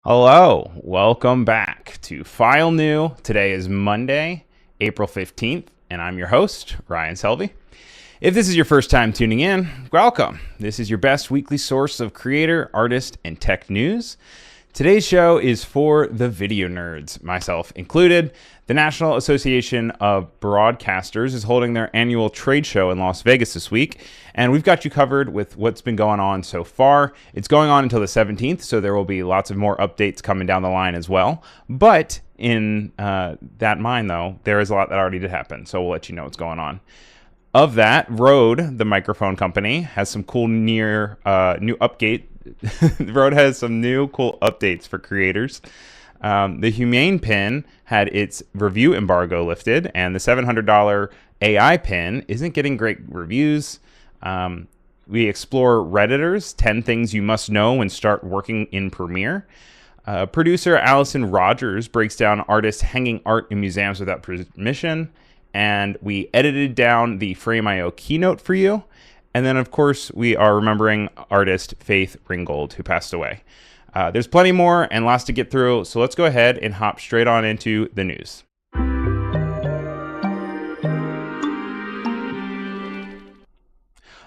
Hello, welcome back to File New. Today is Monday, April 15th, and I'm your host, Ryan Selvy. If this is your first time tuning in, welcome. This is your best weekly source of creator, artist, and tech news. Today's show is for the video nerds, myself included. The National Association of Broadcasters is holding their annual trade show in Las Vegas this week, and we've got you covered with what's been going on so far. It's going on until the 17th, so there will be lots of more updates coming down the line as well. But in that mind, though, there is a lot that already did happen, so we'll let you know what's going on. Of that, RØDE, the microphone company, has some cool new update. RØDE has some new cool updates for creators. The Humane pin had its review embargo lifted, and the $700 AI pin isn't getting great reviews. We explore Redditors, 10 things you must know when start working in Premiere. Producer Allison Rogers breaks down artists hanging art in museums without permission. And we edited down the Frame.io keynote for you. And then, of course, we are remembering artist Faith Ringold, who passed away. There's plenty more and lots to get through, so let's go ahead and hop straight on into the news.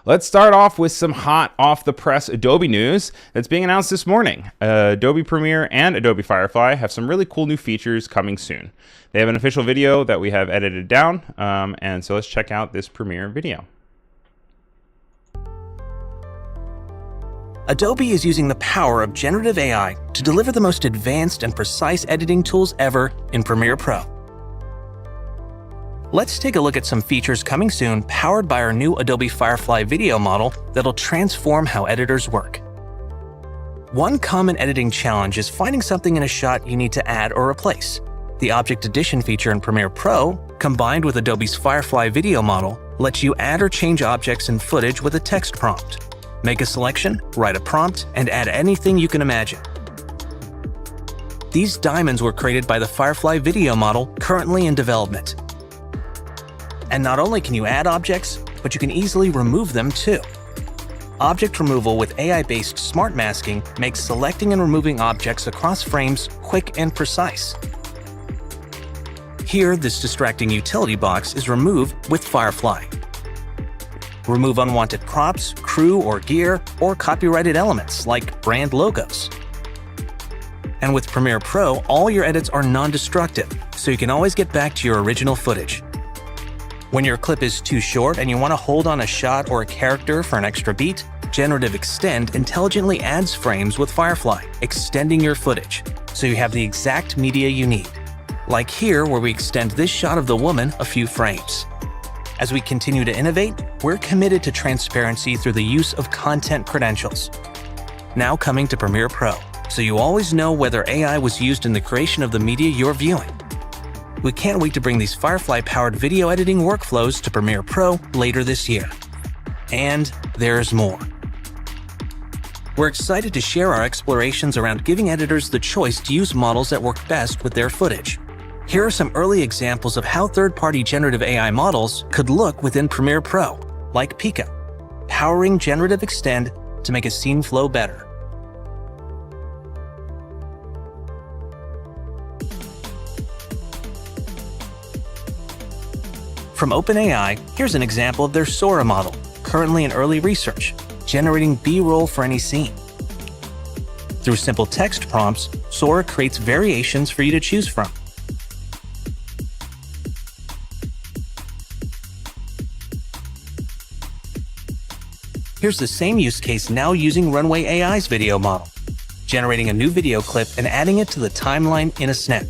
Let's start off with some hot off-the-press Adobe news that's being announced this morning. Adobe Premiere and Adobe Firefly have some really cool new features coming soon. They have an official video that we have edited down, and so let's check out this Premiere video. Adobe is using the power of generative AI to deliver the most advanced and precise editing tools ever in Premiere Pro. Let's take a look at some features coming soon powered by our new Adobe Firefly video model that'll transform how editors work. One common editing challenge is finding something in a shot you need to add or replace. The Object Addition feature in Premiere Pro, combined with Adobe's Firefly video model, lets you add or change objects in footage with a text prompt. Make a selection, write a prompt, and add anything you can imagine. These diamonds were created by the Firefly video model currently in development. And not only can you add objects, but you can easily remove them too. Object removal with AI-based smart masking makes selecting and removing objects across frames quick and precise. Here, this distracting utility box is removed with Firefly. Remove unwanted props, crew or gear, or copyrighted elements like brand logos. And with Premiere Pro, all your edits are non-destructive, so you can always get back to your original footage. When your clip is too short and you want to hold on a shot or a character for an extra beat, Generative Extend intelligently adds frames with Firefly, extending your footage, so you have the exact media you need. Like here, where we extend this shot of the woman a few frames. As we continue to innovate, we're committed to transparency through the use of content credentials. Now coming to Premiere Pro, so you always know whether AI was used in the creation of the media you're viewing. We can't wait to bring these Firefly-powered video editing workflows to Premiere Pro later this year. And there's more. We're excited to share our explorations around giving editors the choice to use models that work best with their footage. Here are some early examples of how third-party generative AI models could look within Premiere Pro, like Pika, powering Generative Extend to make a scene flow better. From OpenAI, here's an example of their Sora model, currently in early research, generating B-roll for any scene. Through simple text prompts, Sora creates variations for you to choose from. Here's the same use case now using Runway AI's video model, generating a new video clip and adding it to the timeline in a snap.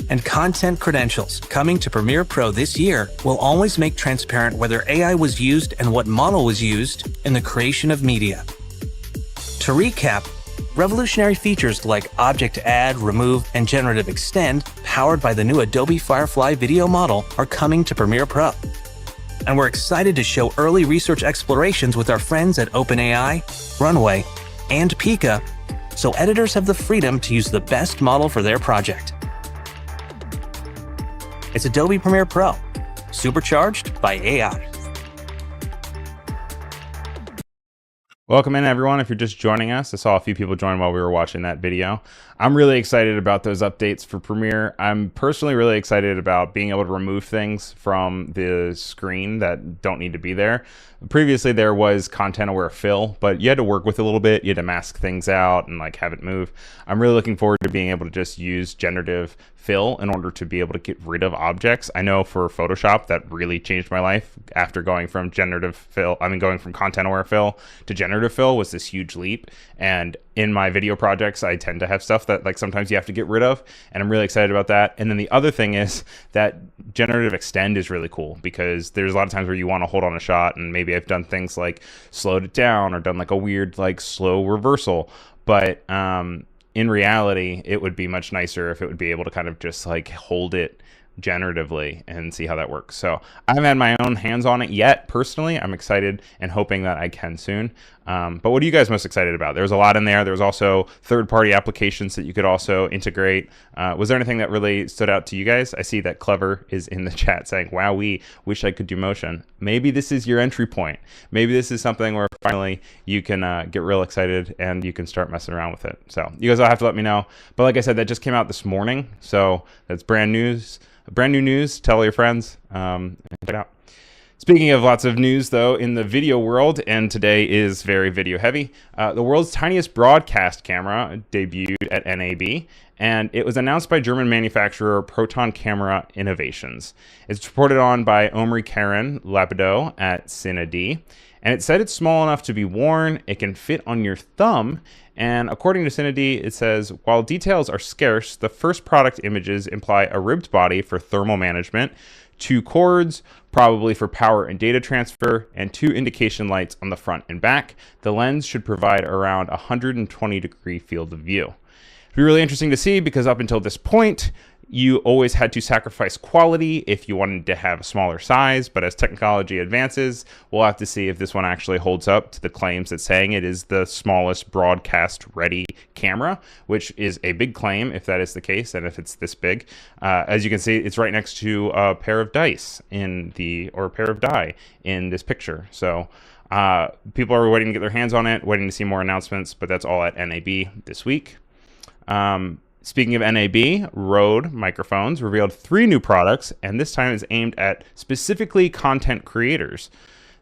And content credentials coming to Premiere Pro this year will always make transparent whether AI was used and what model was used in the creation of media. To recap, revolutionary features like Object Add, Remove, and Generative Extend, powered by the new Adobe Firefly video model, are coming to Premiere Pro. And we're excited to show early research explorations with our friends at OpenAI, Runway, and Pika, so editors have the freedom to use the best model for their project. It's Adobe Premiere Pro, supercharged by AI. Welcome in, everyone. If you're just joining us, I saw a few people join while we were watching that video. I'm really excited about those updates for Premiere. I'm personally really excited about being able to remove things from the screen that don't need to be there. Previously, there was content-aware fill, but you had to work with it a little bit. You had to mask things out and like have it move. I'm really looking forward to being able to just use generative fill in order to be able to get rid of objects. I know for Photoshop that really changed my life after going from going from content-aware fill to generative fill was this huge leap. And in my video projects, I tend to have stuff that like sometimes you have to get rid of, and I'm really excited about that. And then the other thing is that generative extend is really cool because there's a lot of times where you want to hold on a shot, and maybe I've done things like slowed it down or done like a weird like slow reversal, but in reality, it would be much nicer if it would be able to kind of just like hold it generatively and see how that works. So I haven't had my own hands on it yet. Personally, I'm excited and hoping that I can soon. But what are you guys most excited about? There's a lot in there. There's also third-party applications that you could also integrate. Was there anything that really stood out to you guys? I see that Clever is in the chat saying, wow, we wish I could do motion. Maybe this is your entry point. Maybe this is something where finally you can get real excited and you can start messing around with it. So you guys will have to let me know. But like I said, that just came out this morning. So that's brand new news. Tell your friends and check it out. Speaking of lots of news, though, in the video world, and today is very video heavy, the world's tiniest broadcast camera debuted at NAB, and it was announced by German manufacturer Proton Camera Innovations. It's reported on by Omri Karen Lapido at CineD, and it said it's small enough to be worn, it can fit on your thumb, and according to CineD, it says, while details are scarce, the first product images imply a ribbed body for thermal management, 2 cords, probably for power and data transfer, and 2 indication lights on the front and back. The lens should provide around 120-degree field of view. It'll be really interesting to see because up until this point, you always had to sacrifice quality if you wanted to have a smaller size, but as technology advances, we'll have to see if this one actually holds up to the claims that's saying it is the smallest broadcast-ready camera, which is a big claim if that is the case, and if it's this big. As you can see, it's right next to a pair of dice or a pair of die in this picture. So people are waiting to get their hands on it, waiting to see more announcements, but that's all at NAB this week. Speaking of NAB, RØDE microphones revealed 3 new products, and this time is aimed at specifically content creators.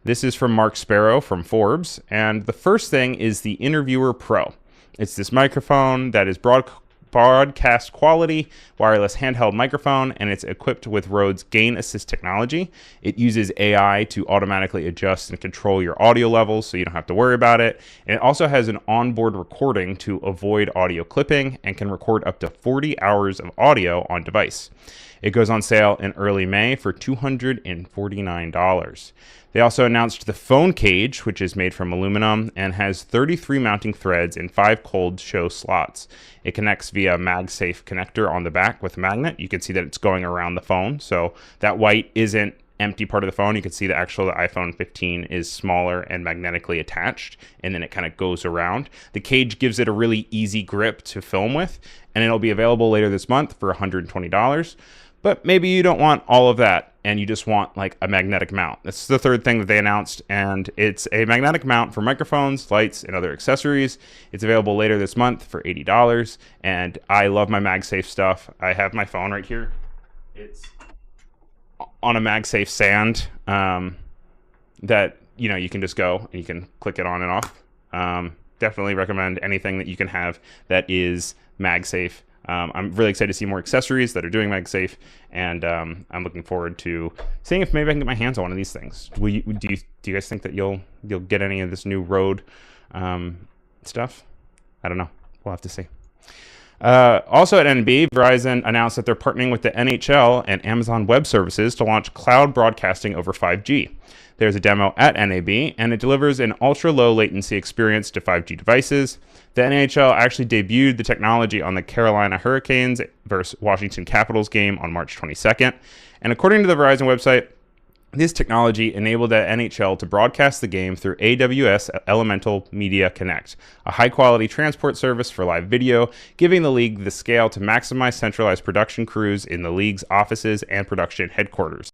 This is from Mark Sparrow from Forbes, and the first thing is the Interviewer Pro. It's this microphone that is broadcast quality wireless handheld microphone, and it's equipped with RØDE's gain assist technology. It uses AI to automatically adjust and control your audio levels so you don't have to worry about it. And it also has an onboard recording to avoid audio clipping and can record up to 40 hours of audio on device. It goes on sale in early May for $249. They also announced the phone cage, which is made from aluminum and has 33 mounting threads and 5 cold show slots. It connects via a MagSafe connector on the back with a magnet. You can see that it's going around the phone, so that white isn't empty part of the phone. You can see the iPhone 15 is smaller and magnetically attached, and then it kind of goes around. The cage gives it a really easy grip to film with, and it'll be available later this month for $120. But maybe you don't want all of that and you just want like a magnetic mount. That's the third thing that they announced, and it's a magnetic mount for microphones, lights, and other accessories. It's available later this month for $80, and I love my MagSafe stuff. I have my phone right here. It's on a MagSafe stand that you can just go and you can click it on and off. Definitely recommend anything that you can have that is MagSafe. I'm really excited to see more accessories that are doing MagSafe, and I'm looking forward to seeing if maybe I can get my hands on one of these things. Do you guys think that you'll get any of this new RØDE stuff? I don't know. We'll have to see. Also at NB, Verizon announced that they're partnering with the NHL and Amazon Web Services to launch cloud broadcasting over 5G. There's a demo at NAB, and it delivers an ultra-low latency experience to 5G devices. The NHL actually debuted the technology on the Carolina Hurricanes versus Washington Capitals game on March 22nd. And according to the Verizon website, This technology enabled the NHL to broadcast the game through AWS Elemental Media Connect, a high-quality transport service for live video, giving the league the scale to maximize centralized production crews in the league's offices and production headquarters.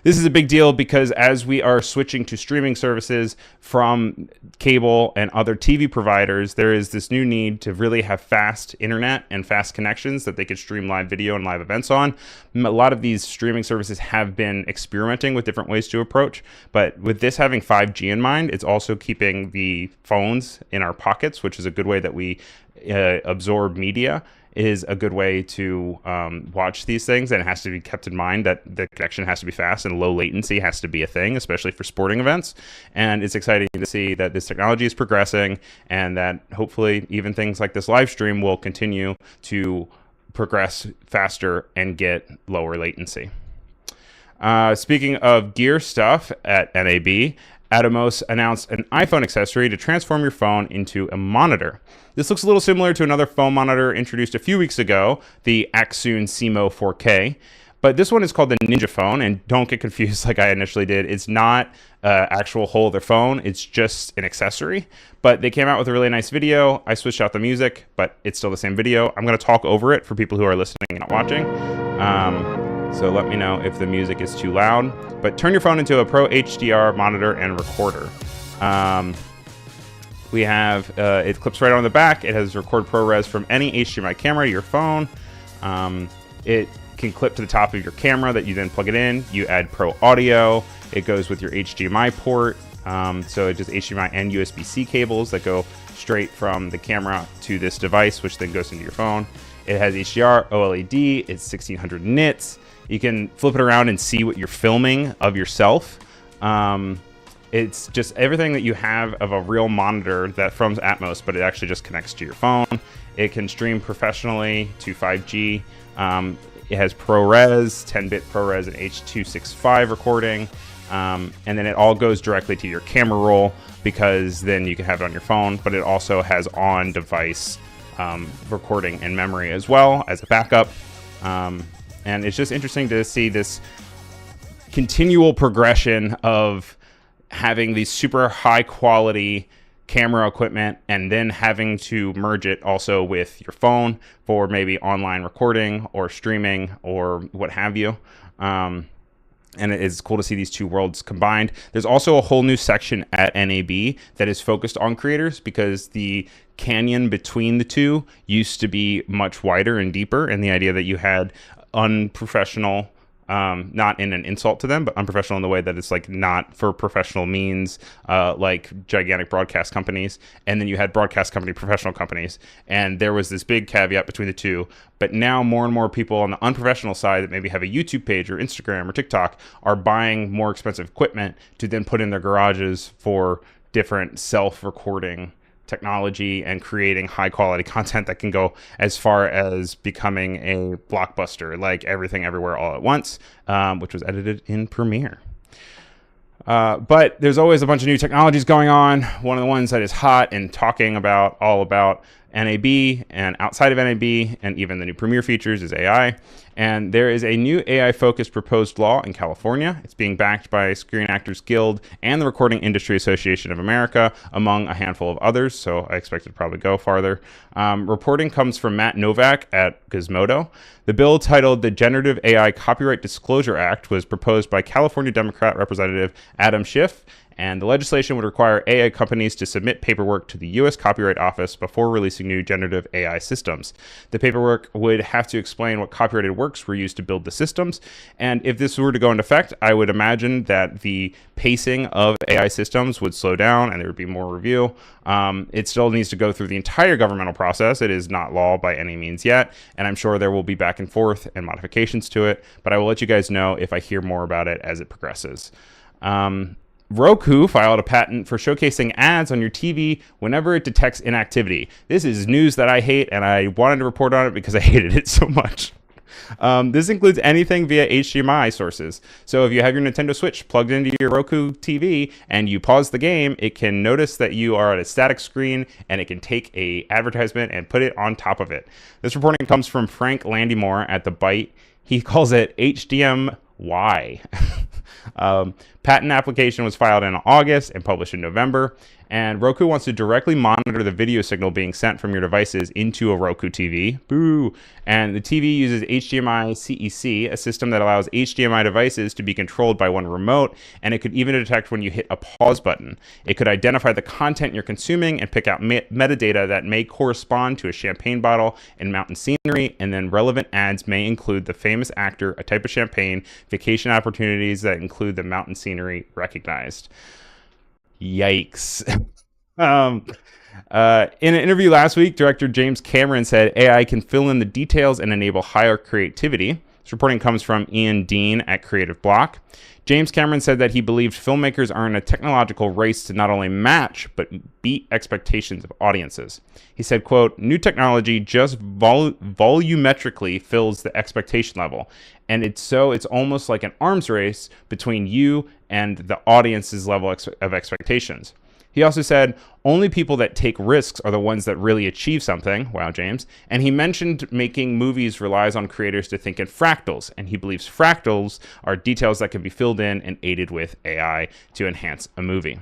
This is a big deal because as we are switching to streaming services from cable and other TV providers, there is this new need to really have fast internet and fast connections that they could stream live video and live events on. A lot of these streaming services have been experimenting with different ways to approach, but with this having 5G in mind, it's also keeping the phones in our pockets, which is a good way that we absorb media, is a good way to watch these things. And it has to be kept in mind that the connection has to be fast and low latency has to be a thing, especially for sporting events. And it's exciting to see that this technology is progressing and that hopefully even things like this live stream will continue to progress faster and get lower latency. Speaking of gear stuff at NAB, Atomos announced an iPhone accessory to transform your phone into a monitor. This looks a little similar to another phone monitor introduced a few weeks ago, the Axoon Simo 4K. But this one is called the Ninja Phone, and don't get confused like I initially did. It's not actual whole other phone. It's just an accessory. But they came out with a really nice video. I switched out the music, but it's still the same video. I'm going to talk over it for people who are listening and not watching. So let me know if the music is too loud. But turn your phone into a Pro HDR monitor and recorder. We have, it clips right on the back. It has record ProRes from any HDMI camera to your phone. It can clip to the top of your camera that you then plug it in. You add Pro Audio. It goes with your HDMI port. So it's just HDMI and USB-C cables that go straight from the camera to this device, which then goes into your phone. It has HDR, OLED. It's 1600 nits. You can flip it around and see what you're filming of yourself. It's just everything that you have of a real monitor that from Atomos, but it actually just connects to your phone. It can stream professionally to 5G. It has ProRes, 10-bit ProRes and H.265 recording. And then it all goes directly to your camera roll because then you can have it on your phone, but it also has on-device recording and memory as well as a backup. And it's just interesting to see this continual progression of having these super high quality camera equipment and then having to merge it also with your phone for maybe online recording or streaming or what have you. And it is cool to see these two worlds combined. There's also a whole new section at NAB that is focused on creators because the canyon between the two used to be much wider and deeper. And the idea that you had unprofessional, not in an insult to them, but unprofessional in the way that it's like not for professional means, like gigantic broadcast companies. And then you had broadcast company, professional companies. And there was this big caveat between the two. But now more and more people on the unprofessional side that maybe have a YouTube page or Instagram or TikTok are buying more expensive equipment to then put in their garages for different self-recording technology and creating high quality content that can go as far as becoming a blockbuster like Everything Everywhere All at Once, which was edited in Premiere. But there's always a bunch of new technologies going on. One of the ones that is hot and talking about all about NAB and outside of NAB and even the new Premiere features is AI. And there is a new AI-focused proposed law in California. It's being backed by Screen Actors Guild and the Recording Industry Association of America, among a handful of others, so I expect it to probably go farther. Reporting comes from Matt Novak at Gizmodo. The bill, titled the Generative AI Copyright Disclosure Act, was proposed by California Democrat Representative Adam Schiff, and the legislation would require AI companies to submit paperwork to the U.S. Copyright Office before releasing new generative AI systems. The paperwork would have to explain what copyrighted works were used to build the systems, and if this were to go into effect, I would imagine that the pacing of AI systems would slow down and there would be more review. It still needs to go through the entire governmental process. It is not law by any means yet, and I'm sure there will be back and forth and modifications to it, but I will let you guys know if I hear more about it as it progresses. Roku filed a patent for showcasing ads on your TV whenever it detects inactivity. This is news that I hate, and I wanted to report on it because I hated it so much. This includes anything via HDMI sources. So if you have your Nintendo Switch plugged into your Roku TV and you pause the game, it can notice that you are at a static screen and it can take a advertisement and put it on top of it. This reporting comes from Frank Landymore at The Byte. He calls it HDMY. Patent application was filed in August and published in November. And Roku wants to directly monitor the video signal being sent from your devices into a Roku TV. Boo! And the TV uses HDMI CEC, a system that allows HDMI devices to be controlled by one remote, and it could even detect when you hit a pause button. It could identify the content you're consuming and pick out metadata that may correspond to a champagne bottle and mountain scenery, and then relevant ads may include the famous actor, a type of champagne, vacation opportunities that include the mountain scenery recognized. Yikes. In an interview last week, director James Cameron said AI can fill in the details and enable higher creativity. This reporting comes from Ian Dean at Creative Block. James Cameron said that he believed filmmakers are in a technological race to not only match, but beat expectations of audiences. He said, quote, "New technology just volumetrically fills the expectation level. And it's almost like an arms race between you and the audience's level of expectations." He also said, only people that take risks are the ones that really achieve something. Wow, James. And he mentioned making movies relies on creators to think in fractals. And he believes fractals are details that can be filled in and aided with AI to enhance a movie.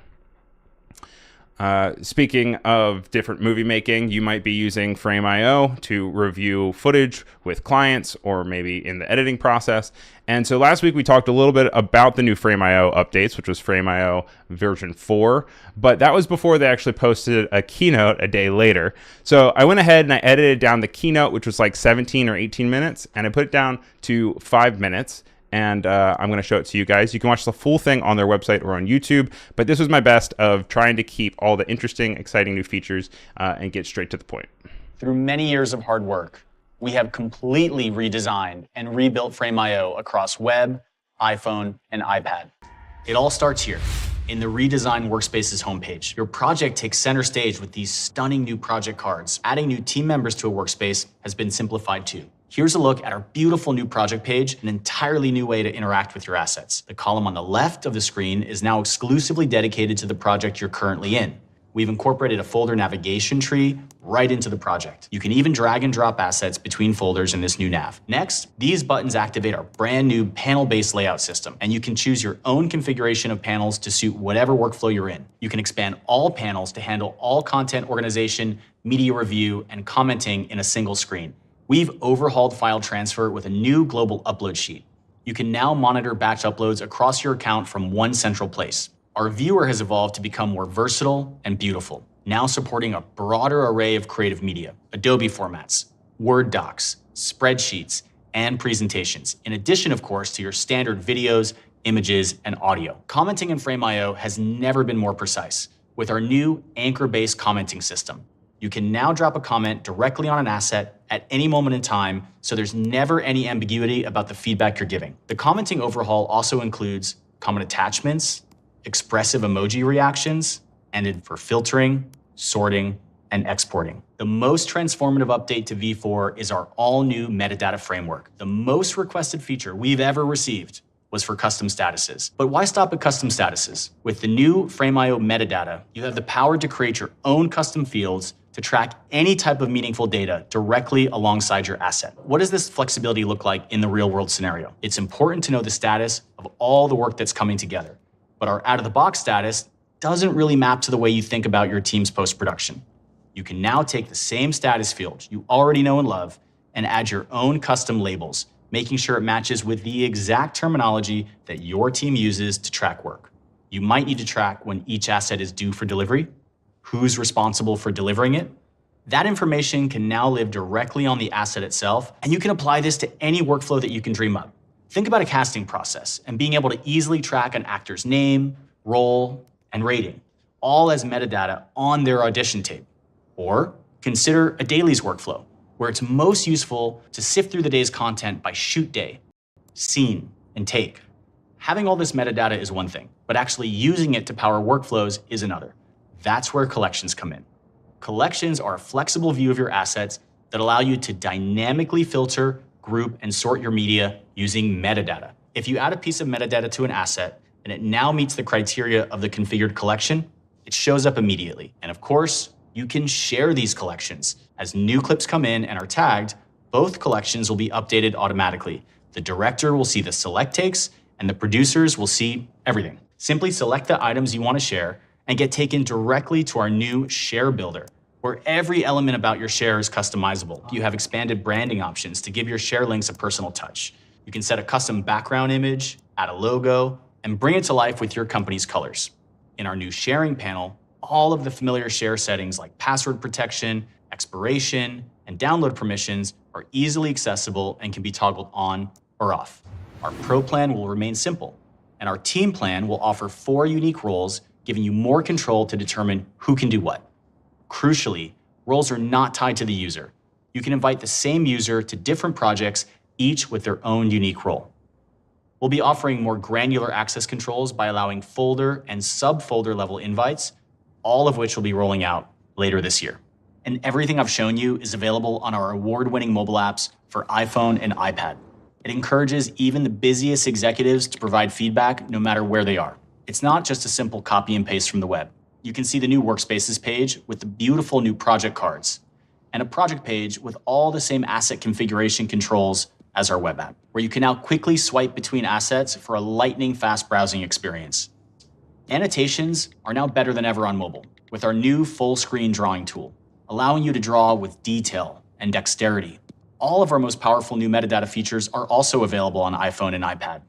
Speaking of different movie making, you might be using Frame.io to review footage with clients or maybe in the editing process. And so last week we talked a little bit about the new Frame.io updates, which was Frame.io version 4, but that was before they actually posted a keynote a day later. So I went ahead and I edited down the keynote, which was like 17 or 18 minutes, and I put it down to 5 minutes. And I'm going to show it to you guys. You can watch the full thing on their website or on YouTube, but this was my best of trying to keep all the interesting, exciting new features and get straight to the point. Through many years of hard work, we have completely redesigned and rebuilt Frame.io across web, iPhone, and iPad. It all starts here, in the redesigned Workspaces homepage. Your project takes center stage with these stunning new project cards. Adding new team members to a workspace has been simplified too. Here's a look at our beautiful new project page, an entirely new way to interact with your assets. The column on the left of the screen is now exclusively dedicated to the project you're currently in. We've incorporated a folder navigation tree right into the project. You can even drag and drop assets between folders in this new nav. Next, these buttons activate our brand new panel-based layout system, and you can choose your own configuration of panels to suit whatever workflow you're in. You can expand all panels to handle all content organization, media review, and commenting in a single screen. We've overhauled file transfer with a new global upload sheet. You can now monitor batch uploads across your account from one central place. Our viewer has evolved to become more versatile and beautiful, now supporting a broader array of creative media, Adobe formats, Word docs, spreadsheets, and presentations, in addition, of course, to your standard videos, images, and audio. Commenting in Frame.io has never been more precise with our new anchor-based commenting system. You can now drop a comment directly on an asset at any moment in time, so there's never any ambiguity about the feedback you're giving. The commenting overhaul also includes comment attachments, expressive emoji reactions, and for filtering, sorting, and exporting. The most transformative update to V4 is our all-new metadata framework. The most requested feature we've ever received was for custom statuses. But why stop at custom statuses? With the new Frame.io metadata, you have the power to create your own custom fields to track any type of meaningful data directly alongside your asset. What does this flexibility look like in the real-world scenario? It's important to know the status of all the work that's coming together, but our out-of-the-box status doesn't really map to the way you think about your team's post-production. You can now take the same status field you already know and love and add your own custom labels, making sure it matches with the exact terminology that your team uses to track work. You might need to track when each asset is due for delivery, who's responsible for delivering it. That information can now live directly on the asset itself, and you can apply this to any workflow that you can dream up. Think about a casting process and being able to easily track an actor's name, role, and rating, all as metadata on their audition tape. Or consider a dailies workflow, where it's most useful to sift through the day's content by shoot day, scene, and take. Having all this metadata is one thing, but actually using it to power workflows is another. That's where collections come in. Collections are a flexible view of your assets that allow you to dynamically filter, group, and sort your media using metadata. If you add a piece of metadata to an asset and it now meets the criteria of the configured collection, it shows up immediately. And of course, you can share these collections. As new clips come in and are tagged, both collections will be updated automatically. The director will see the select takes, and the producers will see everything. Simply select the items you want to share and get taken directly to our new Share Builder, where every element about your share is customizable. You have expanded branding options to give your share links a personal touch. You can set a custom background image, add a logo, and bring it to life with your company's colors. In our new sharing panel, all of the familiar share settings like password protection, expiration, and download permissions are easily accessible and can be toggled on or off. Our Pro plan will remain simple, and our Team plan will offer 4 unique roles, giving you more control to determine who can do what. Crucially, roles are not tied to the user. You can invite the same user to different projects, each with their own unique role. We'll be offering more granular access controls by allowing folder and subfolder level invites, all of which will be rolling out later this year. And everything I've shown you is available on our award-winning mobile apps for iPhone and iPad. It encourages even the busiest executives to provide feedback no matter where they are. It's not just a simple copy and paste from the web. You can see the new Workspaces page with the beautiful new project cards, and a project page with all the same asset configuration controls as our web app, where you can now quickly swipe between assets for a lightning fast browsing experience. Annotations are now better than ever on mobile with our new full screen drawing tool, allowing you to draw with detail and dexterity. All of our most powerful new metadata features are also available on iPhone and iPad.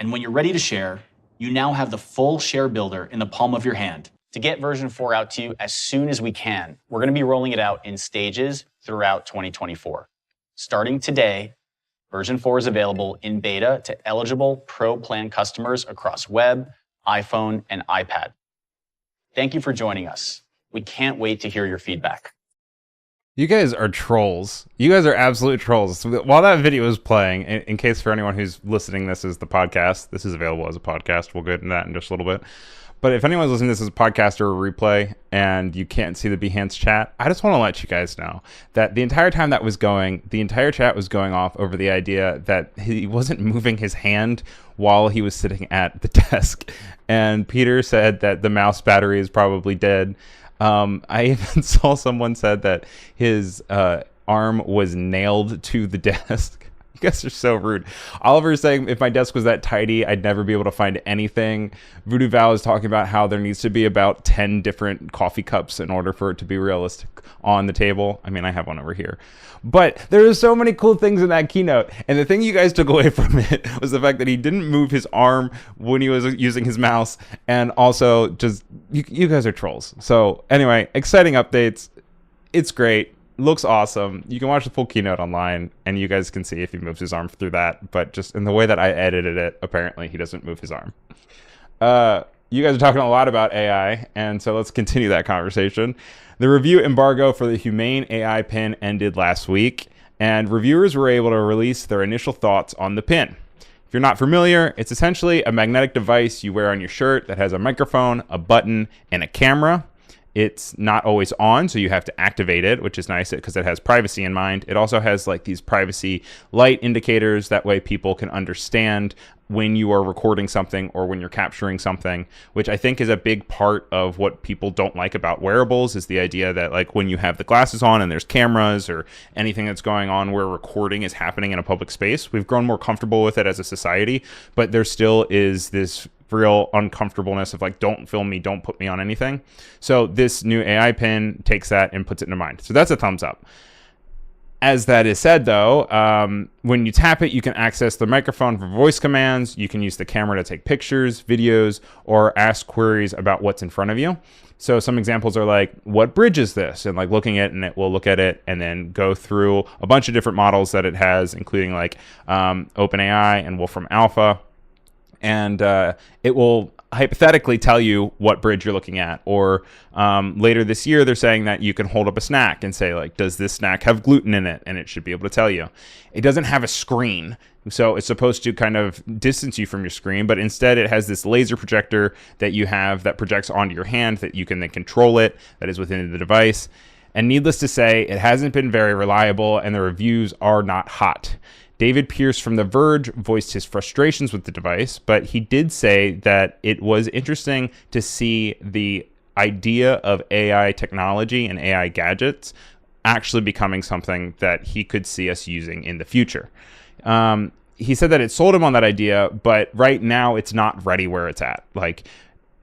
And when you're ready to share, you now have the full Share Builder in the palm of your hand. To get version 4 out to you as soon as we can, we're going to be rolling it out in stages throughout 2024. Starting today, version 4 is available in beta to eligible Pro plan customers across web, iPhone, and iPad. Thank you for joining us. We can't wait to hear your feedback. You guys are trolls. You guys are absolute trolls. While that video is playing, in case for anyone who's listening, this is the podcast. This is available as a podcast. We'll get into that in just a little bit. But if anyone's listening to this as a podcast or a replay and you can't see the Behance chat, I just want to let you guys know that the entire time that was going, the entire chat was going off over the idea that he wasn't moving his hand while he was sitting at the desk. And Peter said that the mouse battery is probably dead. I even saw someone said that his arm was nailed to the desk. You guys are so rude. Oliver is saying if my desk was that tidy, I'd never be able to find anything. Voodoo Val is talking about how there needs to be about 10 different coffee cups in order for it to be realistic on the table. I mean, I have one over here. But there are so many cool things in that keynote. And the thing you guys took away from it was the fact that he didn't move his arm when he was using his mouse. And also just, you guys are trolls. So anyway, exciting updates. It's great. Looks awesome. You can watch the full keynote online and you guys can see if he moves his arm through that, but just in the way that I edited it, apparently he doesn't move his arm. You guys are talking a lot about AI, and so let's continue that conversation. The review embargo for the Humane AI pin ended last week, and reviewers were able to release their initial thoughts on the pin. If you're not familiar, it's essentially a magnetic device you wear on your shirt that has a microphone, a button, and a camera. It's not always on, so you have to activate it, which is nice because it has privacy in mind. It also has like these privacy light indicators. That way people can understand when you are recording something or when you're capturing something, which I think is a big part of what people don't like about wearables, is the idea that like when you have the glasses on and there's cameras or anything that's going on where recording is happening in a public space, we've grown more comfortable with it as a society, but there still is this real uncomfortableness of like, don't film me, don't put me on anything. So this new AI pin takes that and puts it into mind. So that's a thumbs up. As that is said, though, when you tap it, you can access the microphone for voice commands. You can use the camera to take pictures, videos, or ask queries about what's in front of you. So some examples are like, what bridge is this? And like looking at it, and it will look at it and then go through a bunch of different models that it has, including like OpenAI and Wolfram Alpha. And it will hypothetically tell you what bridge you're looking at. Or later this year, they're saying that you can hold up a snack and say, like, does this snack have gluten in it? And it should be able to tell you. It doesn't have a screen, so it's supposed to kind of distance you from your screen, but instead it has this laser projector that you have that projects onto your hand that you can then control it, that is within the device. And needless to say, it hasn't been very reliable, and the reviews are not hot. David Pierce from The Verge voiced his frustrations with the device, but he did say that it was interesting to see the idea of AI technology and AI gadgets actually becoming something that he could see us using in the future. he said that it sold him on that idea, but right now it's not ready where it's at. Like,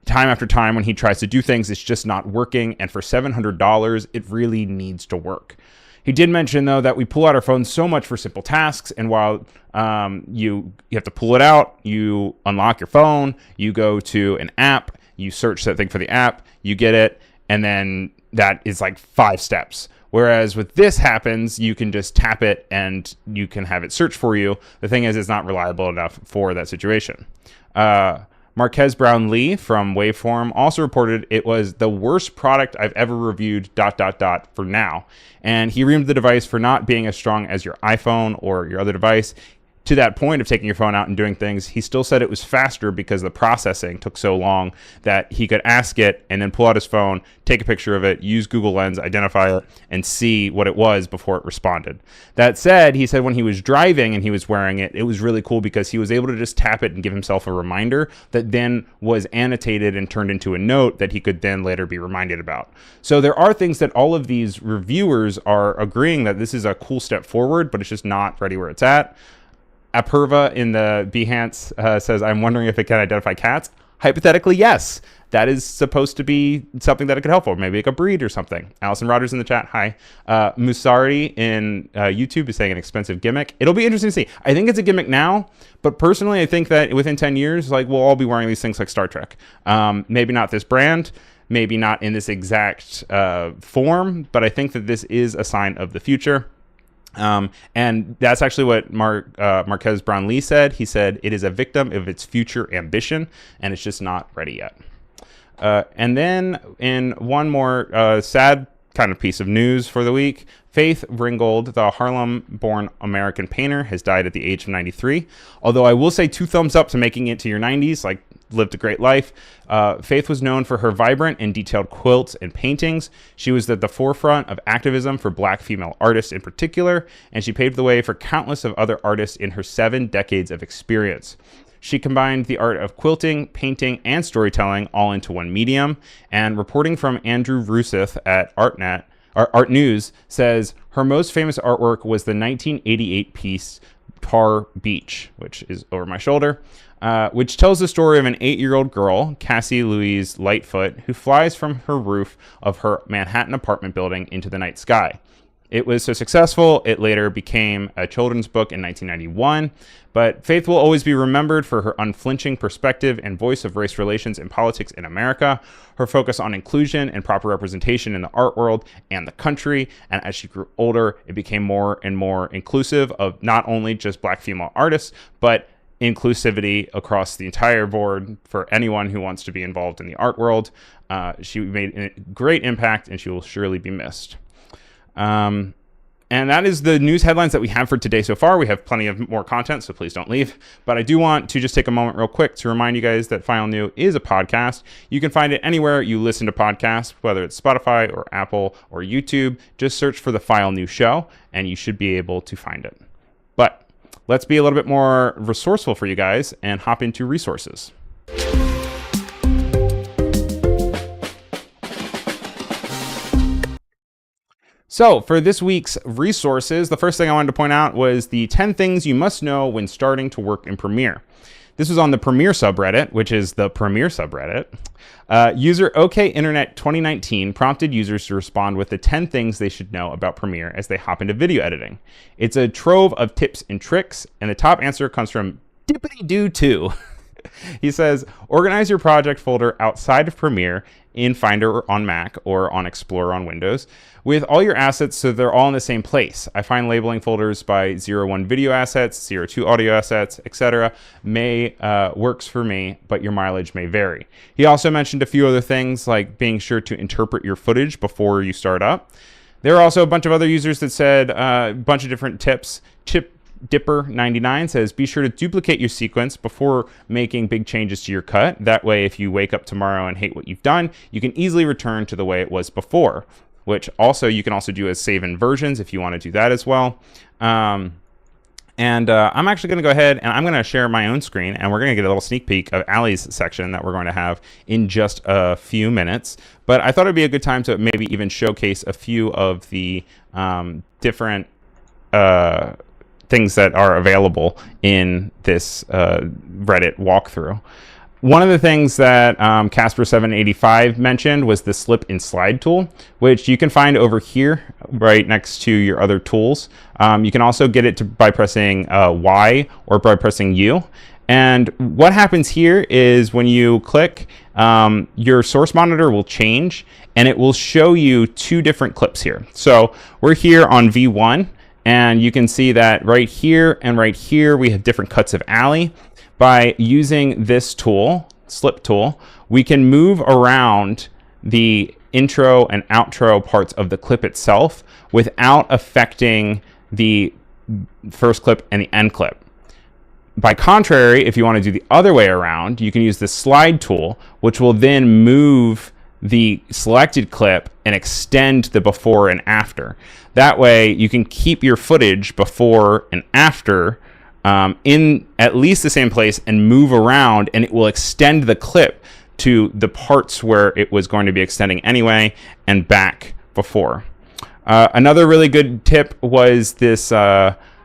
time after time when he tries to do things, it's just not working. And for $700, it really needs to work. He did mention, though, that we pull out our phones so much for simple tasks. And while you have to pull it out, you unlock your phone, you go to an app, you search that thing for the app, you get it, and then that is like 5 steps. Whereas with this happens, you can just tap it and you can have it search for you. The thing is, it's not reliable enough for that situation. Marquez Brown Lee from Waveform also reported it was the worst product I've ever reviewed ... for now. And he reamed the device for not being as strong as your iPhone or your other device. To that point of taking your phone out and doing things, he still said it was faster because the processing took so long that he could ask it and then pull out his phone, take a picture of it, use Google Lens, identify it, and see what it was before it responded. That said, he said when he was driving and he was wearing it, it was really cool because he was able to just tap it and give himself a reminder that then was annotated and turned into a note that he could then later be reminded about. So there are things that all of these reviewers are agreeing that this is a cool step forward, but it's just not ready where it's at. Apurva in the Behance says, I'm wondering if it can identify cats. Hypothetically, yes. That is supposed to be something that it could help for, maybe like a breed or something. Allison Rogers in the chat, hi. Musari in YouTube is saying an expensive gimmick. It'll be interesting to see. I think it's a gimmick now, but personally, I think that within 10 years, like, we'll all be wearing these things like Star Trek. Maybe not this brand, maybe not in this exact form, but I think that this is a sign of the future. And that's actually what Marquez Brown Lee said. He said it is a victim of its future ambition, and it's just not ready yet. And then in one more sad kind of piece of news for the week, Faith Ringold, the Harlem-born American painter, has died at the age of 93. Although I will say 2 thumbs up to making it to your 90s, like, lived a great life. Faith was known for her vibrant and detailed quilts and paintings. She was at the forefront of activism for Black female artists in particular, and she paved the way for countless of other artists in her 7 decades of experience. She combined the art of quilting, painting, and storytelling all into one medium, and reporting from Andrew Ruseth at Art News says her most famous artwork was the 1988 piece Tar Beach, which is over my shoulder, which tells the story of an 8-year-old girl, Cassie Louise Lightfoot, who flies from her roof of her Manhattan apartment building into the night sky. It was so successful, it later became a children's book in 1991, but Faith will always be remembered for her unflinching perspective and voice of race relations and politics in America, her focus on inclusion and proper representation in the art world and the country, and as she grew older, it became more and more inclusive of not only just Black female artists, but inclusivity across the entire board for anyone who wants to be involved in the art world. She made a great impact, and she will surely be missed. And that is the news headlines that we have for today so far. We have plenty of more content, so please don't leave. But I do want to just take a moment real quick to remind you guys that File New is a podcast. You can find it anywhere you listen to podcasts, whether it's Spotify or Apple or YouTube. Just search for the File New Show, and you should be able to find it. But let's be a little bit more resourceful for you guys and hop into resources. So for this week's resources, the first thing I wanted to point out was the 10 things you must know when starting to work in Premiere. This was on the Premiere subreddit, which is the Premiere subreddit. User OK Internet 2019 prompted users to respond with the 10 things they should know about Premiere as they hop into video editing. It's a trove of tips and tricks, and the top answer comes from Dippity-Doo2. He says, organize your project folder outside of Premiere in Finder on Mac or on Explorer on Windows with all your assets so they're all in the same place. I find labeling folders by 01 video assets, 02 audio assets, etc. works for me, but your mileage may vary. He also mentioned a few other things like being sure to interpret your footage before you start up. There are also a bunch of other users that said a bunch of different tips. Chip Dipper99 says, be sure to duplicate your sequence before making big changes to your cut. That way, if you wake up tomorrow and hate what you've done, you can easily return to the way it was before, which also you can also do as save in versions if you want to do that as well. I'm actually going to go ahead and I'm going to share my own screen, and we're going to get a little sneak peek of Allie's section that we're going to have in just a few minutes. But I thought it'd be a good time to maybe even showcase a few of the different things that are available in this Reddit walkthrough. One of the things that Casper785 mentioned was the slip and slide tool, which you can find over here right next to your other tools. You can also get it by pressing Y or by pressing U. And what happens here is when you click, your source monitor will change and it will show you two different clips here. So we're here on V1 and you can see that right here and right here we have different cuts of alley. By using this tool, slip tool, we can move around the intro and outro parts of the clip itself without affecting the first clip and the end clip. By contrary, if you want to do the other way around, you can use the slide tool, which will then move the selected clip and extend the before and after. That way you can keep your footage before and after in at least the same place and move around, and it will extend the clip to the parts where it was going to be extending anyway and back before. Another really good tip was this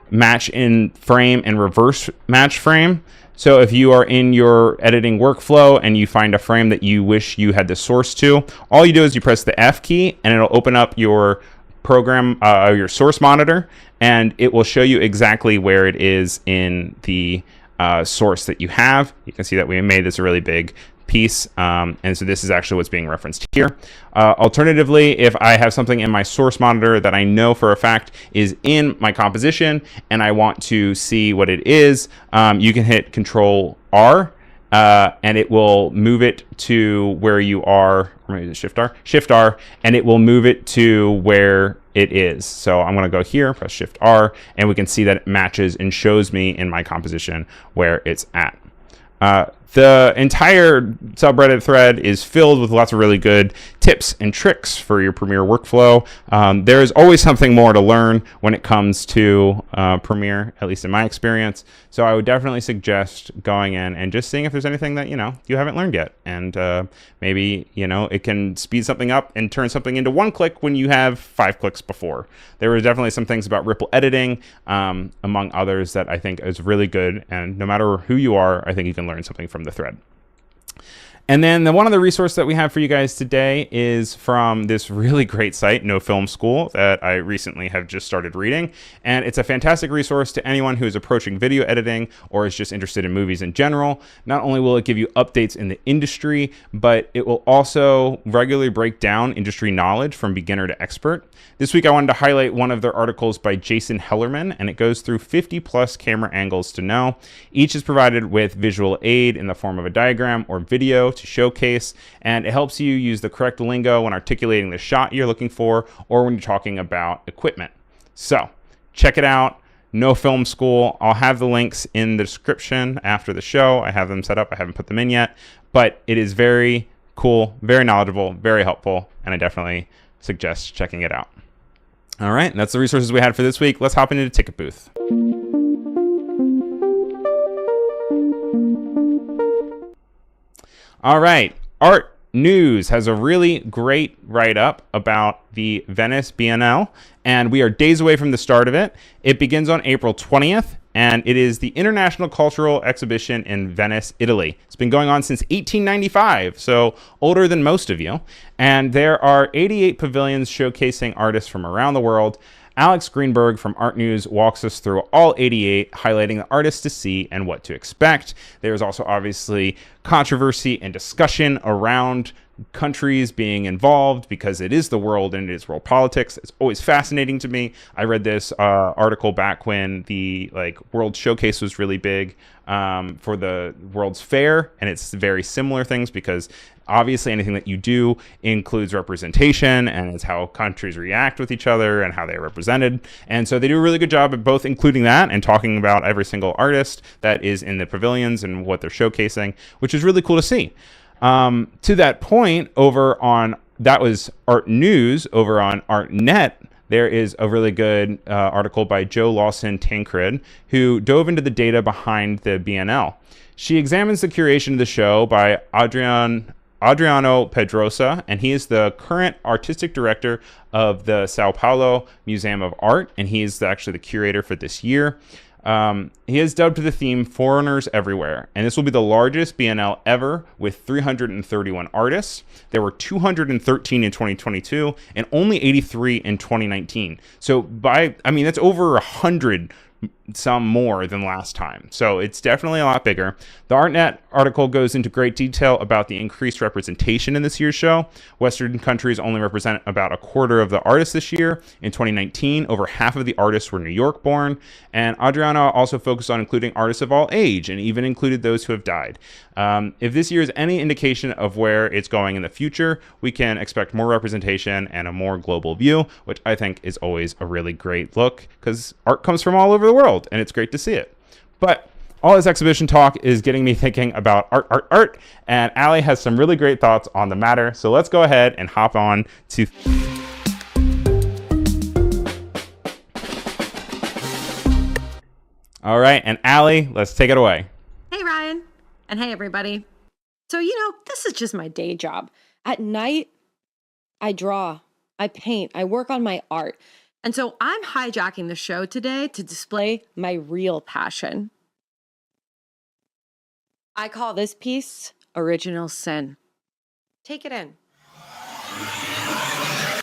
match in frame and reverse match frame. So if you are in your editing workflow and you find a frame that you wish you had the source to, all you do is you press the F key and it'll open up your program, your source monitor, and it will show you exactly where it is in the source that you have. You can see that we made this a really big piece, and so this is actually what's being referenced here. Alternatively, if I have something in my source monitor that I know for a fact is in my composition and I want to see what it is, you can hit Control R, and it will move it to where you are, or maybe Shift R, and it will move it to where it is. So I'm going to go here, press Shift R, and we can see that it matches and shows me in my composition where it's at. The entire subreddit thread is filled with lots of really good tips and tricks for your Premiere workflow. There is always something more to learn when it comes to Premiere, at least in my experience. So I would definitely suggest going in and just seeing if there's anything that, you haven't learned yet. And maybe, it can speed something up and turn something into one click when you have 5 clicks before. There were definitely some things about ripple editing, among others, that I think is really good. And no matter who you are, I think you can learn something from the thread. And then one of the resources that we have for you guys today is from this really great site, No Film School, that I recently have just started reading. And it's a fantastic resource to anyone who is approaching video editing or is just interested in movies in general. Not only will it give you updates in the industry, but it will also regularly break down industry knowledge from beginner to expert. This week I wanted to highlight one of their articles by Jason Hellerman, and it goes through 50 plus camera angles to know. Each is provided with visual aid in the form of a diagram or video to showcase, and it helps you use the correct lingo when articulating the shot you're looking for or when you're talking about equipment. So check it out. No Film School. I'll have the links in the description after the show. I have them set up. I haven't put them in yet, but it is very cool, very knowledgeable, very helpful, and I definitely suggest checking it out. All right, that's the resources we had for this week. Let's hop into the ticket booth. All right, Art News has a really great write-up about the Venice Biennale, and we are days away from the start of it. It begins on April 20th, and it is the International Cultural Exhibition in Venice, Italy. It's been going on since 1895, so older than most of you. And there are 88 pavilions showcasing artists from around the world. Alex Greenberg from Art News walks us through all 88, highlighting the artists to see and what to expect. There's also obviously controversy and discussion around countries being involved because it is the world and it is world politics. It's always fascinating to me. I read this article back when the World Showcase was really big for the World's Fair, and it's very similar things because obviously anything that you do includes representation, and it's how countries react with each other and how they're represented. And so they do a really good job of both including that and talking about every single artist that is in the pavilions and what they're showcasing, which is really cool to see. To that point, that was Art News. Over on ArtNet, there is a really good article by Jo Lawson Tancred, who dove into the data behind the BNL. She examines the curation of the show by Adrian Adriano Pedrosa, and he is the current artistic director of the Sao Paulo Museum of Art, and he is actually the curator for this year. He has dubbed the theme Foreigners Everywhere, and this will be the largest Biennale ever with 331 artists. There were 213 in 2022 and only 83 in 2019. So that's over 100, some more than last time. So it's definitely a lot bigger. The ArtNet article goes into great detail about the increased representation in this year's show. Western countries only represent about a quarter of the artists this year. In 2019, over half of the artists were New York born. And Adriana also focused on including artists of all age and even included those who have died. If this year is any indication of where it's going in the future, we can expect more representation and a more global view, which I think is always a really great look because art comes from all over the world and it's great to see it. But all this exhibition talk is getting me thinking about art, and Ali has some really great thoughts on the matter. So let's go ahead and hop on to... All right, and Ali, let's take it away. Hey, Ryan. And hey, everybody. So, this is just my day job. At night, I draw, I paint, I work on my art. And so I'm hijacking the show today to display my real passion. I call this piece Original Sin. Take it in.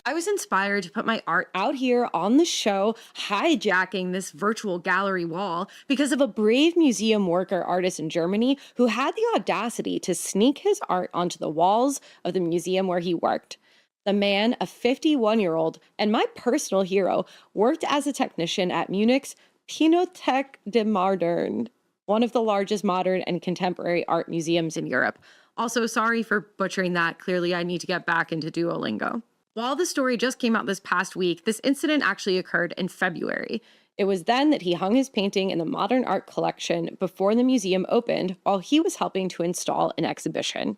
I was inspired to put my art out here on the show, hijacking this virtual gallery wall because of a brave museum worker artist in Germany who had the audacity to sneak his art onto the walls of the museum where he worked. The man, a 51-year-old and my personal hero, worked as a technician at Munich's Pinothek de Modern, one of the largest modern and contemporary art museums in Europe. Also, sorry for butchering that. Clearly, I need to get back into Duolingo. While the story just came out this past week, this incident actually occurred in February. It was then that he hung his painting in the modern art collection before the museum opened while he was helping to install an exhibition.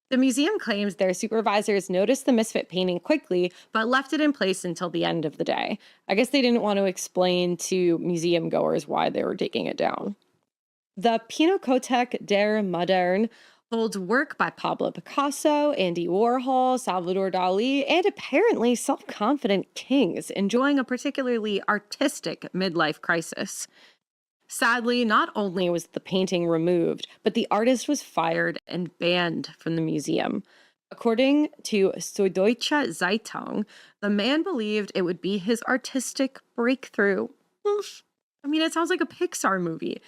The museum claims their supervisors noticed the misfit painting quickly, but left it in place until the end of the day. I guess they didn't want to explain to museum goers why they were taking it down. The Pinakothek der Moderne holds work by Pablo Picasso, Andy Warhol, Salvador Dali, and apparently self-confident kings enjoying a particularly artistic midlife crisis. Sadly, not only was the painting removed, but the artist was fired and banned from the museum. According to Süddeutsche Zeitung, the man believed it would be his artistic breakthrough. It sounds like a Pixar movie.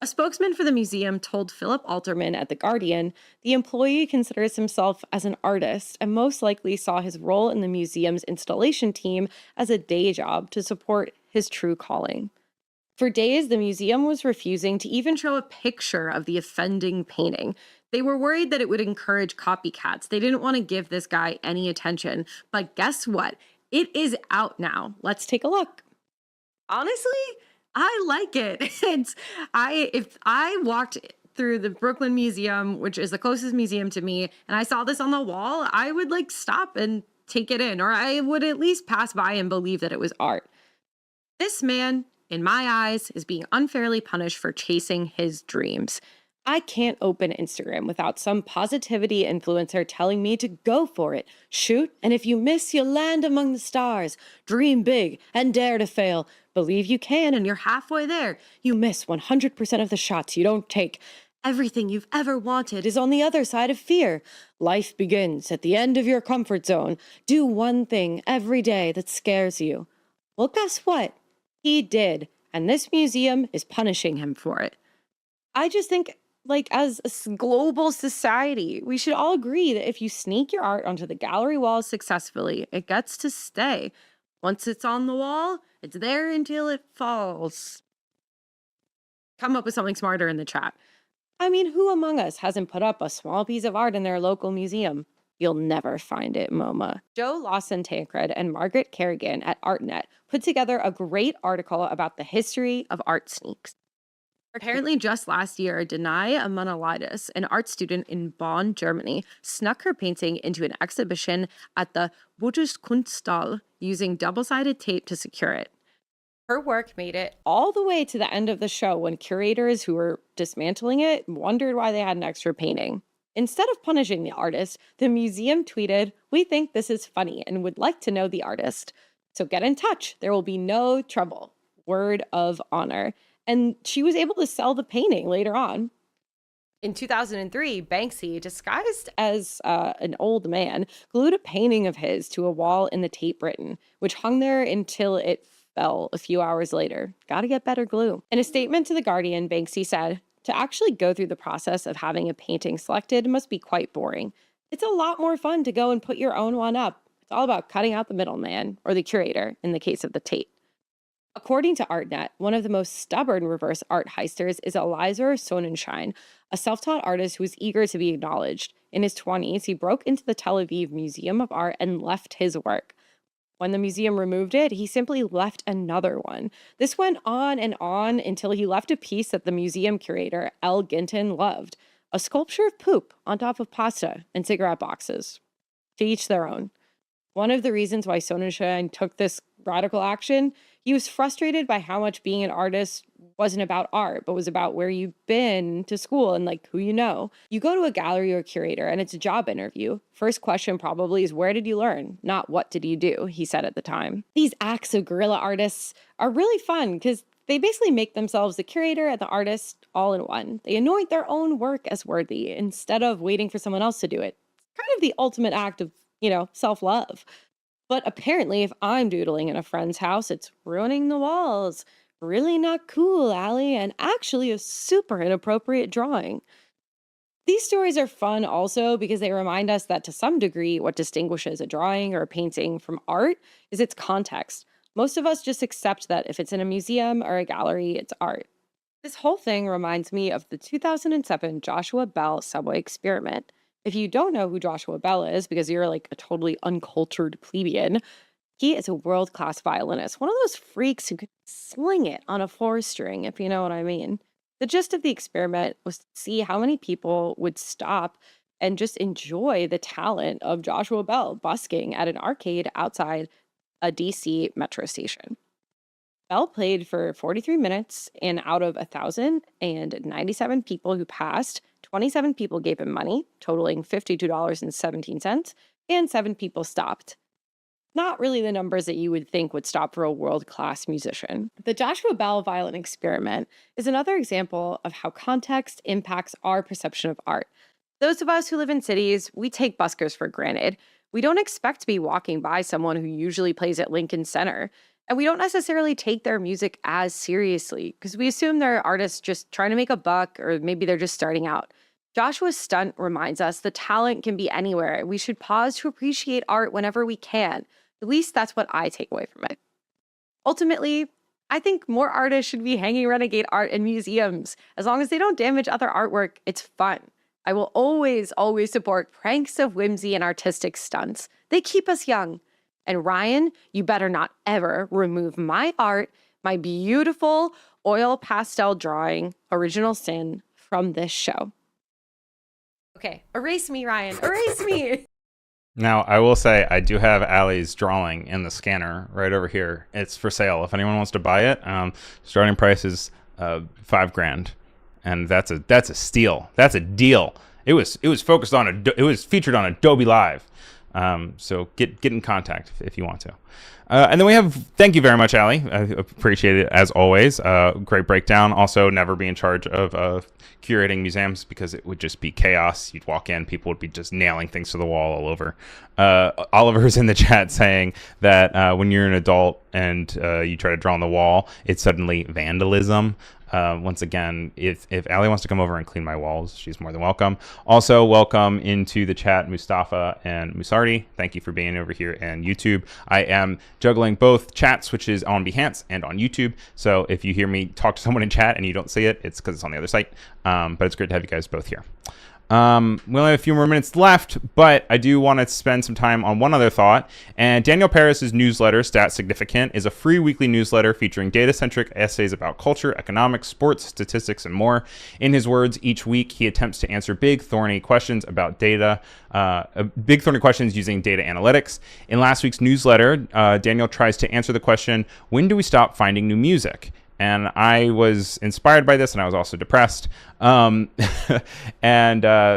A spokesman for the museum told Philip Alterman at The Guardian the employee considers himself as an artist and most likely saw his role in the museum's installation team as a day job to support his true calling. For days, the museum was refusing to even show a picture of the offending painting. They were worried that it would encourage copycats. They didn't want to give this guy any attention. But guess what? It is out now. Let's take a look. Honestly, I like it. If I walked through the Brooklyn Museum, which is the closest museum to me, and I saw this on the wall, I would stop and take it in, or I would at least pass by and believe that it was art. This man, in my eyes, is being unfairly punished for chasing his dreams. I can't open Instagram without some positivity influencer telling me to go for it, shoot, and if you miss, you'll land among the stars. Dream big and dare to fail. Believe you can and you're halfway there. You miss 100% of the shots you don't take. Everything you've ever wanted is on the other side of fear. Life begins at the end of your comfort zone. Do one thing every day that scares you. Well, guess what? He did, and this museum is punishing him for it. I just think, as a global society, we should all agree that if you sneak your art onto the gallery walls successfully, it gets to stay. Once it's on the wall, it's there until it falls. Come up with something smarter in the chat. Who among us hasn't put up a small piece of art in their local museum? You'll never find it, MoMA. Joe Lawson-Tancred and Margaret Kerrigan at ArtNet put together a great article about the history of art sneaks. Apparently, just last year, Danae Manolidis, an art student in Bonn, Germany, snuck her painting into an exhibition at the Bundeskunsthalle using double-sided tape to secure it. Her work made it all the way to the end of the show when curators who were dismantling it wondered why they had an extra painting. Instead of punishing the artist, the museum tweeted, "We think this is funny and would like to know the artist. So get in touch. There will be no trouble." Word of honor. And she was able to sell the painting later on. In 2003, Banksy, disguised as an old man, glued a painting of his to a wall in the Tate Britain, which hung there until it fell a few hours later. Gotta get better glue. In a statement to The Guardian, Banksy said, "To actually go through the process of having a painting selected must be quite boring. It's a lot more fun to go and put your own one up. It's all about cutting out the middleman, or the curator, in the case of the Tate." According to ArtNet, one of the most stubborn reverse art heisters is Eliezer Sonnenschein, a self-taught artist who is eager to be acknowledged. In his 20s, he broke into the Tel Aviv Museum of Art and left his work. When the museum removed it, he simply left another one. This went on and on until he left a piece that the museum curator, Elle Ginton, loved, a sculpture of poop on top of pasta and cigarette boxes. To each their own. One of the reasons why Sonnenschein took this radical action, he was frustrated by how much being an artist wasn't about art, but was about where you've been to school and like who you know. You go to a gallery or curator and it's a job interview. First question probably is, where did you learn? Not what did you do, he said at the time. These acts of guerrilla artists are really fun because they basically make themselves the curator and the artist all in one. They anoint their own work as worthy instead of waiting for someone else to do it. It's kind of the ultimate act of, self-love. But apparently, if I'm doodling in a friend's house, it's ruining the walls. Really not cool, Allie, and actually a super inappropriate drawing. These stories are fun also because they remind us that to some degree, what distinguishes a drawing or a painting from art is its context. Most of us just accept that if it's in a museum or a gallery, it's art. This whole thing reminds me of the 2007 Joshua Bell subway experiment. If you don't know who Joshua Bell is because you're like a totally uncultured plebeian, he is a world-class violinist, one of those freaks who could sling it on a four string, if you know what I mean. The gist of the experiment was to see how many people would stop and just enjoy the talent of Joshua Bell busking at an arcade outside a DC metro station. Bell played for 43 minutes, and out of 1,097 people who passed, 27 people gave him money, totaling $52.17, and 7 people stopped. Not really the numbers that you would think would stop for a world-class musician. The Joshua Bell violin experiment is another example of how context impacts our perception of art. Those of us who live in cities, we take buskers for granted. We don't expect to be walking by someone who usually plays at Lincoln Center. And we don't necessarily take their music as seriously because we assume they're artists just trying to make a buck, or maybe they're just starting out. Joshua's stunt reminds us the talent can be anywhere. We should pause to appreciate art whenever we can. At least that's what I take away from it. Ultimately, I think more artists should be hanging renegade art in museums. As long as they don't damage other artwork, it's fun. I will always, always support pranks of whimsy and artistic stunts. They keep us young. And Ryan, you better not ever remove my art, my beautiful oil pastel drawing, Original Sin, from this show. Okay, erase me, Ryan, erase me! Now, I will say I do have Allie's drawing in the scanner right over here. It's for sale if anyone wants to buy it. Starting price is $5,000, and that's a steal. That's a deal. It was focused on it was featured on Adobe Live. So get in contact if you want to. And then we have, thank you very much, Allie. I appreciate it as always. Great breakdown. Also, never be in charge of curating museums because it would just be chaos. You'd walk in, people would be just nailing things to the wall all over. Oliver's in the chat saying that when you're an adult and you try to draw on the wall, it's suddenly vandalism. Once again, if Allie wants to come over and clean my walls, she's more than welcome. Also, welcome into the chat, Mustafa and Musardi. Thank you for being over here and YouTube. I am juggling both chats, which is on Behance and on YouTube. So if you hear me talk to someone in chat and you don't see it, it's because it's on the other site. But it's great to have you guys both here. We only have a few more minutes left, but I do want to spend some time on one other thought. And Daniel Paris's newsletter, Stat Significant, is a free weekly newsletter featuring data-centric essays about culture, economics, sports, statistics, and more. In his words, each week he attempts to answer big, thorny questions about data, big, thorny questions using data analytics. In last week's newsletter, Daniel tries to answer the question, when do we stop finding new music? and I was inspired by this, and I was also depressed. And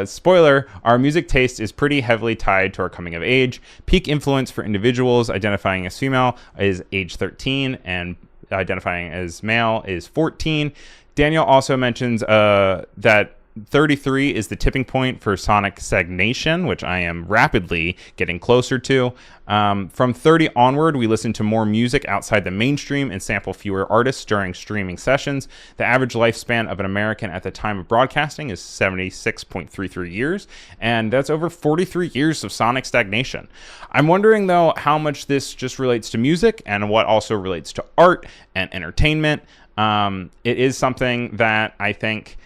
spoiler, our music taste is pretty heavily tied to our coming of age. Peak influence for individuals identifying as female is age 13, and identifying as male is 14. Daniel also mentions that 33 is the tipping point for sonic stagnation, which I am rapidly getting closer to. From 30 onward, we listen to more music outside the mainstream and sample fewer artists during streaming sessions. The average lifespan of an American at the time of broadcasting is 76.33 years, and that's over 43 years of sonic stagnation. I'm wondering, though, how much this just relates to music and what also relates to art and entertainment. It is something that I think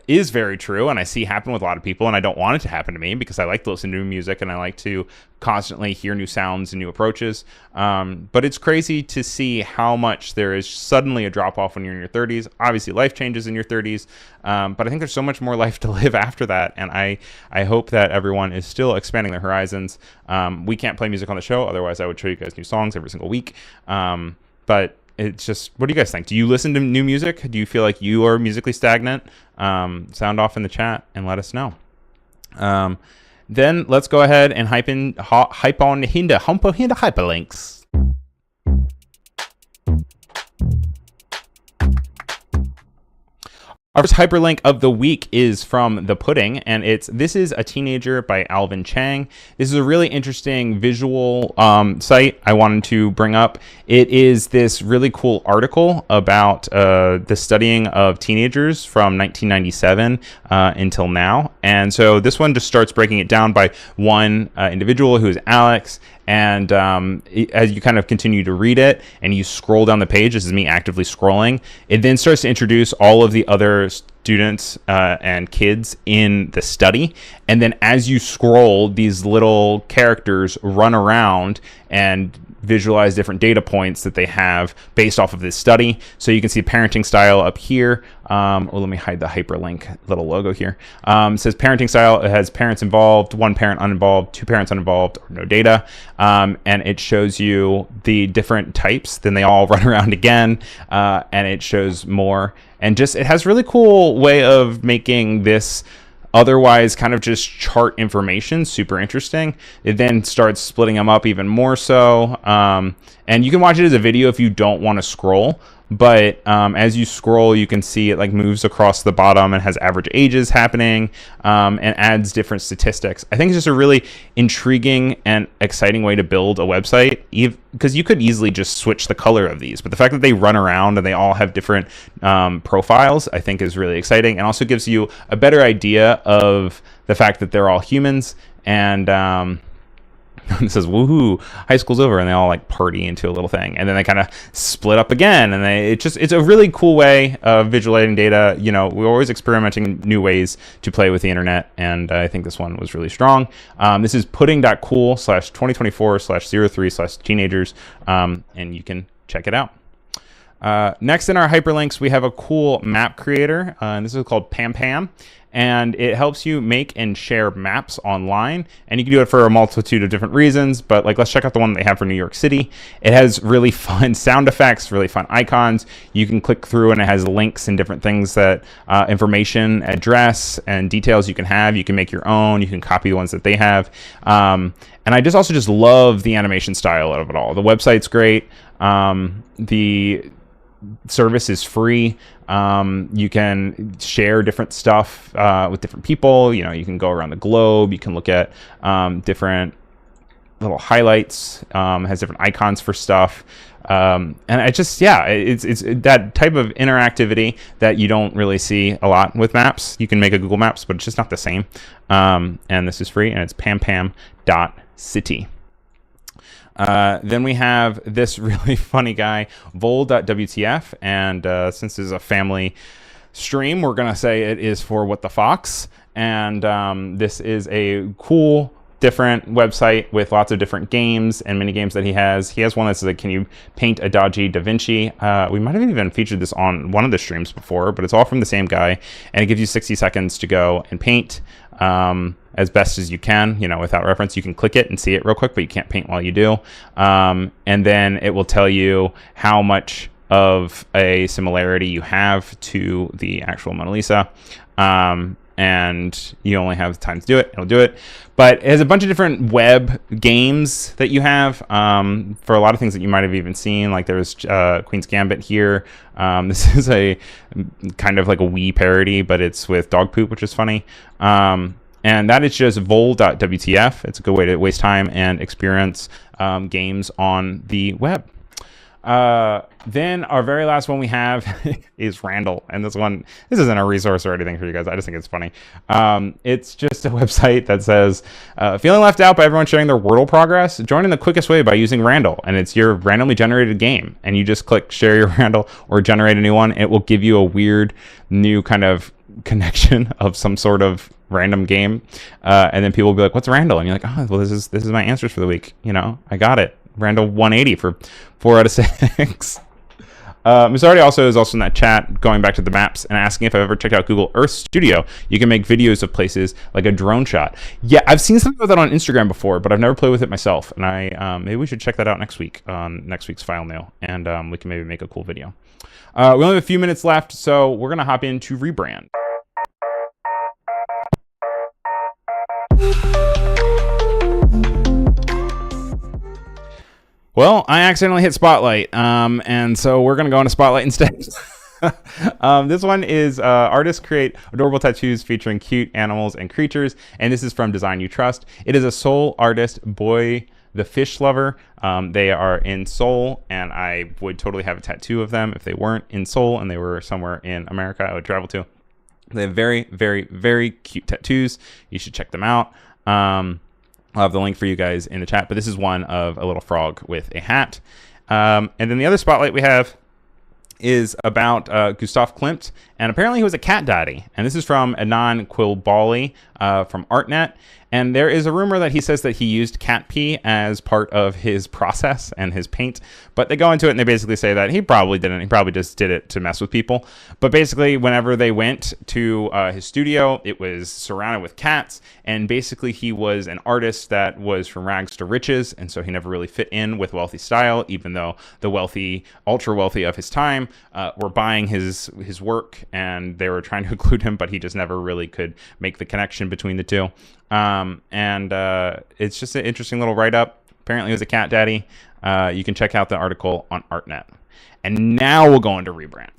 is very true, and I see happen with a lot of people, and I don't want it to happen to me because I like to listen to new music and I like to constantly hear new sounds and new approaches. But it's crazy to see how much there is suddenly a drop off when you're in your 30s. Obviously, life changes in your 30s, but I think there's so much more life to live after that, and I hope that everyone is still expanding their horizons. We can't play music on the show, otherwise I would show you guys new songs every single week. But it's just, what do you guys think? Do you listen to new music? Do you feel like you are musically stagnant? Sound off in the chat and let us know. Then let's go ahead and hype on hinda hyperlinks. Our first hyperlink of the week is from The Pudding, and This is a Teenager by Alvin Chang. This is a really interesting visual site I wanted to bring up. It is this really cool article about the studying of teenagers from 1997 until now. And so this one just starts breaking it down by one individual who is Alex. And as you kind of continue to read it and you scroll down the page, this is me actively scrolling, it then starts to introduce all of the other students and kids in the study. And then as you scroll, these little characters run around and visualize different data points that they have based off of this study. So you can see parenting style up here. Let me hide the hyperlink little logo here. It says parenting style. It has parents involved, one parent uninvolved, two parents uninvolved, or no data. And it shows you the different types. Then they all run around again, and it shows more. And just, it has really cool way of making this otherwise kind of just chart information super interesting. It then starts splitting them up even more so. And you can watch it as a video if you don't want to scroll. But as you scroll, you can see it like moves across the bottom and has average ages happening, and adds different statistics. I think it's just a really intriguing and exciting way to build a website, because you could easily just switch the color of these. But the fact that they run around and they all have different profiles, I think is really exciting, and also gives you a better idea of the fact that they're all humans. And it says, woohoo, high school's over, and they all like party into a little thing, and then they kind of split up again, and it's a really cool way of visualizing data. You know, we're always experimenting new ways to play with the internet, and I think this one was really strong. This is pudding.cool/2024/03/teenagers, and you can check it out. Next in our hyperlinks, we have a cool map creator, and this is called Pam Pam. And it helps you make and share maps online, and you can do it for a multitude of different reasons, but like, let's check out the one they have for New York City. It has really fun sound effects, really fun icons. You can click through and it has links and different things that information, address, and details you can have. You can make your own, you can copy the ones that they have. And I also just love the animation style of it all. The website's great. The service is free. You can share different stuff with different people. You know, you can go around the globe. You can look at different little highlights. Has different icons for stuff. And I just, yeah, it's that type of interactivity that you don't really see a lot with maps. You can make a Google Maps, but it's just not the same. And this is free, and it's pampam.city. Then we have this really funny guy, vol.wtf, and since this is a family stream, we're gonna say it is for What the Fox. And this is a cool, different website with lots of different games and mini games that he has. He has one that's like, can you paint a dodgy Da Vinci? We might have even featured this on one of the streams before, but it's all from the same guy, and it gives you 60 seconds to go and paint as best as you can, you know, without reference. You can click it and see it real quick, but you can't paint while you do. And then it will tell you how much of a similarity you have to the actual Mona Lisa. And you only have time to do it, it'll do it. But it has a bunch of different web games that you have for a lot of things that you might have even seen. Like there's Queen's Gambit here. This is a kind of like a Wii parody, but it's with dog poop, which is funny. And that is just vol.wtf. It's a good way to waste time and experience games on the web. Then our very last one we have is Randall, and this isn't a resource or anything for you guys. I just think it's funny. It's just a website that says, feeling left out by everyone sharing their Wordle progress? Join in the quickest way by using Randall, and it's your randomly generated game, and you just click share your Randall or generate a new one. It will give you a weird new kind of connection of some sort of random game, and then people will be like, what's Randall? And you're like, oh, well, this is my answers for the week. I got it. Randall 180 for 4 out of 6. Missardi is also in that chat, going back to the maps and asking if I've ever checked out Google Earth Studio. You can make videos of places like a drone shot. Yeah, I've seen something like that on Instagram before, but I've never played with it myself. And maybe we should check that out next week on next week's File New, and we can maybe make a cool video. We only have a few minutes left, so we're gonna hop into rebrand. Well, I accidentally hit Spotlight, and so we're going to go into Spotlight instead. This one is artists create adorable tattoos featuring cute animals and creatures, and this is from Design You Trust. It is a Seoul artist, Boy the Fish Lover. They are in Seoul, and I would totally have a tattoo of them if they weren't in Seoul and they were somewhere in America I would travel to. They have very, very, very cute tattoos. You should check them out. I'll have the link for you guys in the chat, but this is one of a little frog with a hat. And then the other spotlight we have is about Gustav Klimt, and apparently he was a cat daddy. And this is from Adnan Quilbali from ArtNet. And there is a rumor that he says that he used cat pee as part of his process and his paint. But they go into it and they basically say that he probably didn't. He probably just did it to mess with people. But basically, whenever they went to his studio, it was surrounded with cats. And basically, he was an artist that was from rags to riches. And so he never really fit in with wealthy style, even though the wealthy, ultra wealthy of his time were buying his work. And they were trying to include him, but he just never really could make the connection between the two. It's just an interesting little write-up. Apparently he was a cat daddy. You can check out the article on ArtNet. And now we'll go into rebrand.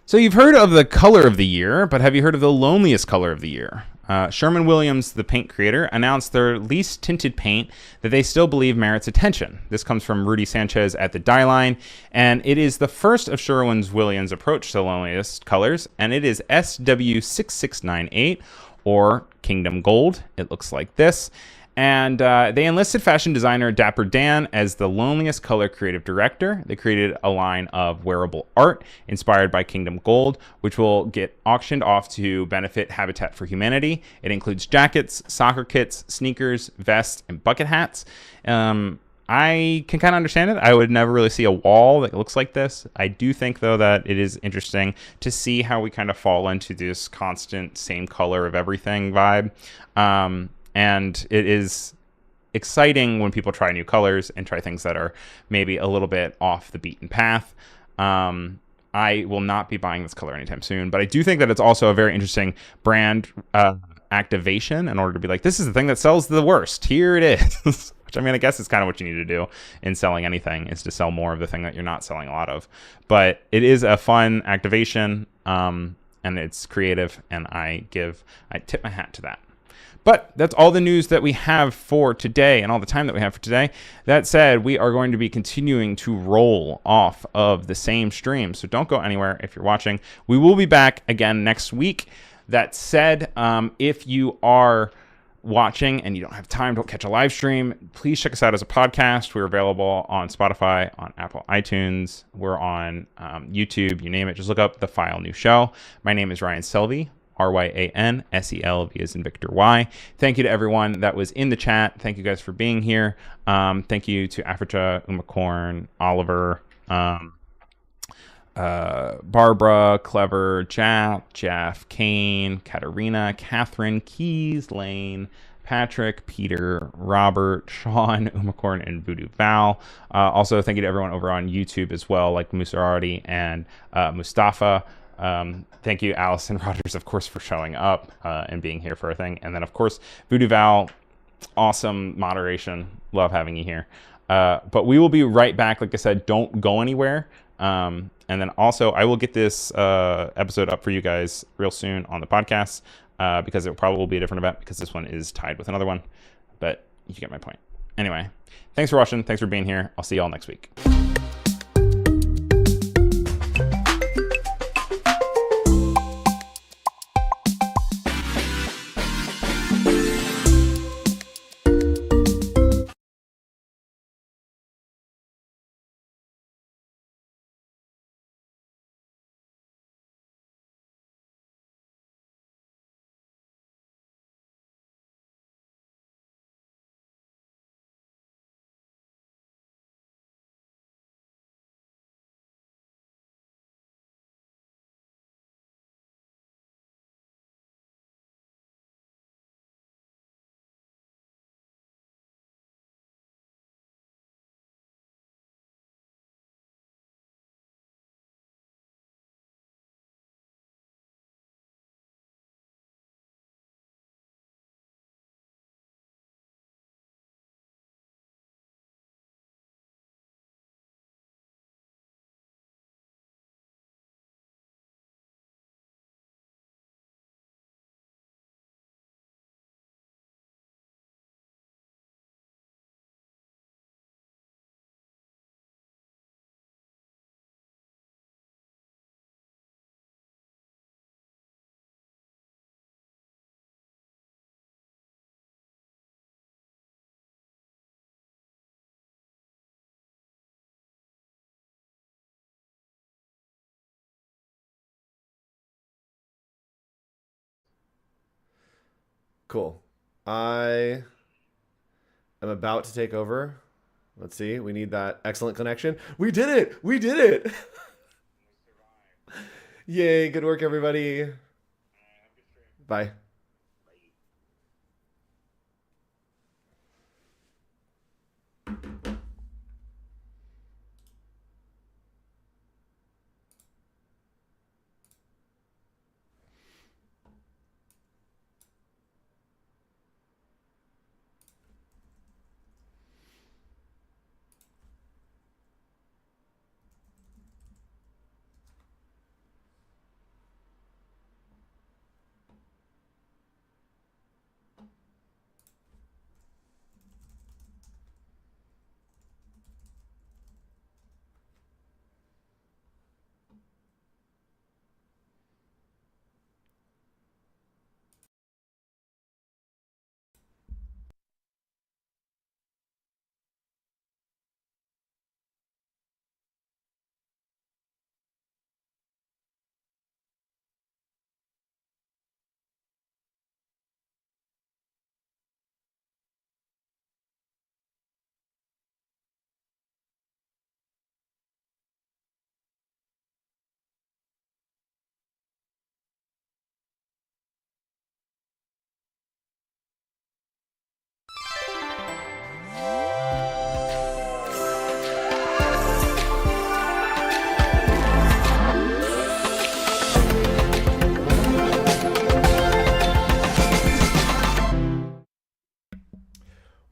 So you've heard of the color of the year, but have you heard of the loneliest color of the year? Sherwin-Williams, the paint creator, announced their least tinted paint that they still believe merits attention. This comes from Rudy Sanchez at the Die Line, and it is the first of Sherwin-Williams' approach to the loneliest colors, and it is SW6698, or Kingdom Gold. It looks like this. And they enlisted fashion designer Dapper Dan as the loneliest color creative director. They created a line of wearable art inspired by Kingdom Gold, which will get auctioned off to benefit Habitat for Humanity. It includes jackets, soccer kits, sneakers, vests, and bucket hats. I can kind of understand it. I would never really see a wall that looks like this. I do think, though, that it is interesting to see how we kind of fall into this constant same color of everything vibe. And it is exciting when people try new colors and try things that are maybe a little bit off the beaten path. I will not be buying this color anytime soon, but I do think that it's also a very interesting brand activation in order to be like, this is the thing that sells the worst. Here it is. Which, I mean, I guess is kind of what you need to do in selling anything, is to sell more of the thing that you're not selling a lot of. But it is a fun activation, and it's creative, and I tip my hat to that. But that's all the news that we have for today and all the time that we have for today. That said, we are going to be continuing to roll off of the same stream. So don't go anywhere if you're watching. We will be back again next week. That said, if you are watching and you don't have time, don't catch a live stream, please check us out as a podcast. We're available on Spotify, on Apple iTunes. We're on YouTube, you name it. Just look up The File New Show. My name is Ryan Selvy. RYANSELV as in Victor Y. Thank you to everyone that was in the chat. Thank you guys for being here. Thank you to Africa, Umacorn, Oliver, Barbara, Clever, Jack, Jeff, Kane, Katarina, Catherine, Keys, Lane, Patrick, Peter, Robert, Sean, Umacorn, and Voodoo Val. Also, thank you to everyone over on YouTube as well, like Musarati and Mustafa. Thank you, Allison Rogers, of course, for showing up and being here for our thing. And then, of course, Voodoo Val, awesome moderation. Love having you here. But we will be right back. Like I said, don't go anywhere. And then also, I will get this episode up for you guys real soon on the podcast because it will probably be a different event because this one is tied with another one. But you get my point. Anyway, thanks for watching. Thanks for being here. I'll see you all next week. Cool. I am about to take over. Let's see. We need that excellent connection. We did it. We did it. Yay. Good work, everybody. Bye.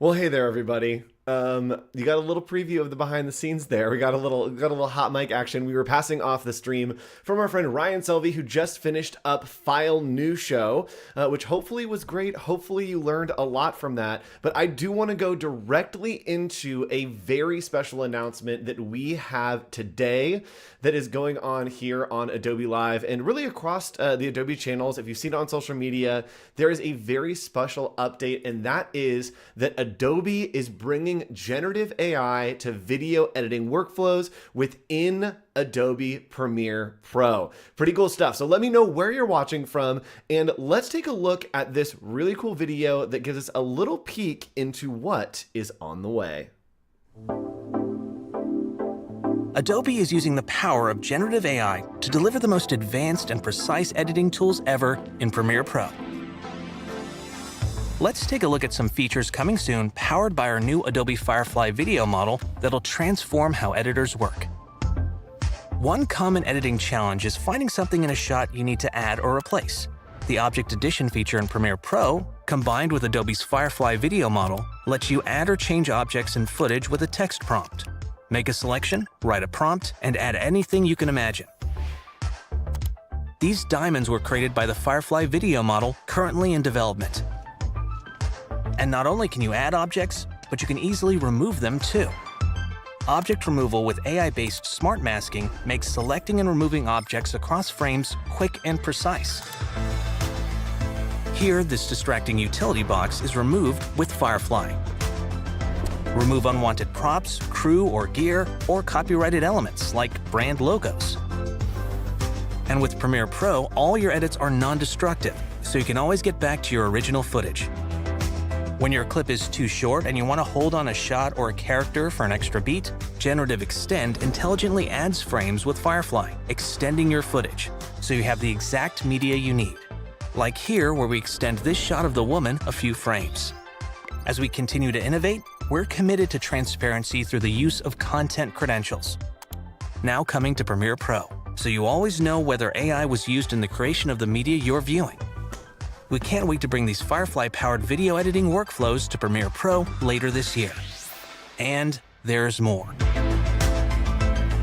Well, hey there, everybody. You got a little preview of the behind the scenes there. We got a little hot mic action. We were passing off the stream from our friend Ryan Selvy, who just finished up File New Show, which hopefully was great. Hopefully you learned a lot from that. But I do want to go directly into a very special announcement that we have today that is going on here on Adobe Live and really across the Adobe channels. If you've seen it on social media, there is a very special update, and that is that Adobe is bringing generative AI to video editing workflows within Adobe Premiere Pro. Pretty cool stuff. So let me know where you're watching from, and let's take a look at this really cool video that gives us a little peek into what is on the way. Adobe is using the power of generative AI to deliver the most advanced and precise editing tools ever in Premiere Pro. Let's take a look at some features coming soon powered by our new Adobe Firefly video model that'll transform how editors work. One common editing challenge is finding something in a shot you need to add or replace. The Object Addition feature in Premiere Pro, combined with Adobe's Firefly video model, lets you add or change objects in footage with a text prompt. Make a selection, write a prompt, and add anything you can imagine. These diamonds were created by the Firefly video model currently in development. And not only can you add objects, but you can easily remove them too. Object removal with AI-based smart masking makes selecting and removing objects across frames quick and precise. Here, this distracting utility box is removed with Firefly. Remove unwanted props, crew or gear, or copyrighted elements like brand logos. And with Premiere Pro, all your edits are non-destructive, so you can always get back to your original footage. When your clip is too short and you want to hold on a shot or a character for an extra beat, Generative Extend intelligently adds frames with Firefly, extending your footage, so you have the exact media you need. Like here, where we extend this shot of the woman a few frames. As we continue to innovate, we're committed to transparency through the use of content credentials. Now coming to Premiere Pro, so you always know whether AI was used in the creation of the media you're viewing. We can't wait to bring these Firefly-powered video editing workflows to Premiere Pro later this year. And there's more.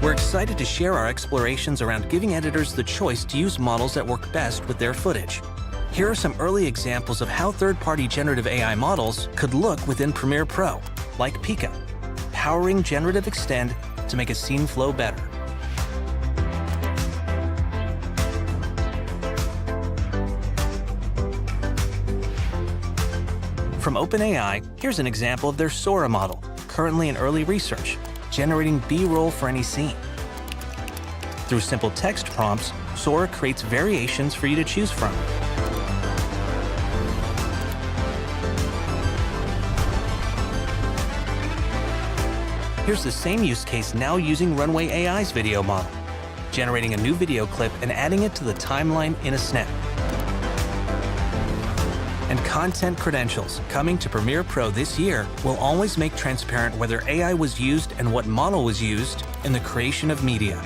We're excited to share our explorations around giving editors the choice to use models that work best with their footage. Here are some early examples of how third-party generative AI models could look within Premiere Pro, like Pika, powering Generative Extend to make a scene flow better. From OpenAI, here's an example of their Sora model, currently in early research, generating B-roll for any scene. Through simple text prompts, Sora creates variations for you to choose from. Here's the same use case now using Runway AI's video model, generating a new video clip and adding it to the timeline in a snap. And content credentials coming to Premiere Pro this year will always make transparent whether AI was used and what model was used in the creation of media.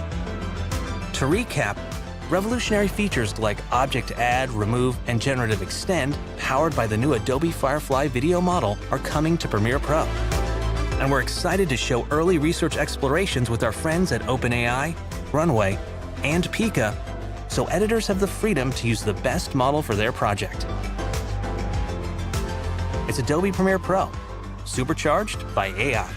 To recap, revolutionary features like Object Add, Remove, and Generative Extend, powered by the new Adobe Firefly video model, are coming to Premiere Pro. And we're excited to show early research explorations with our friends at OpenAI, Runway, and Pika, so editors have the freedom to use the best model for their project. It's Adobe Premiere Pro, supercharged by AI.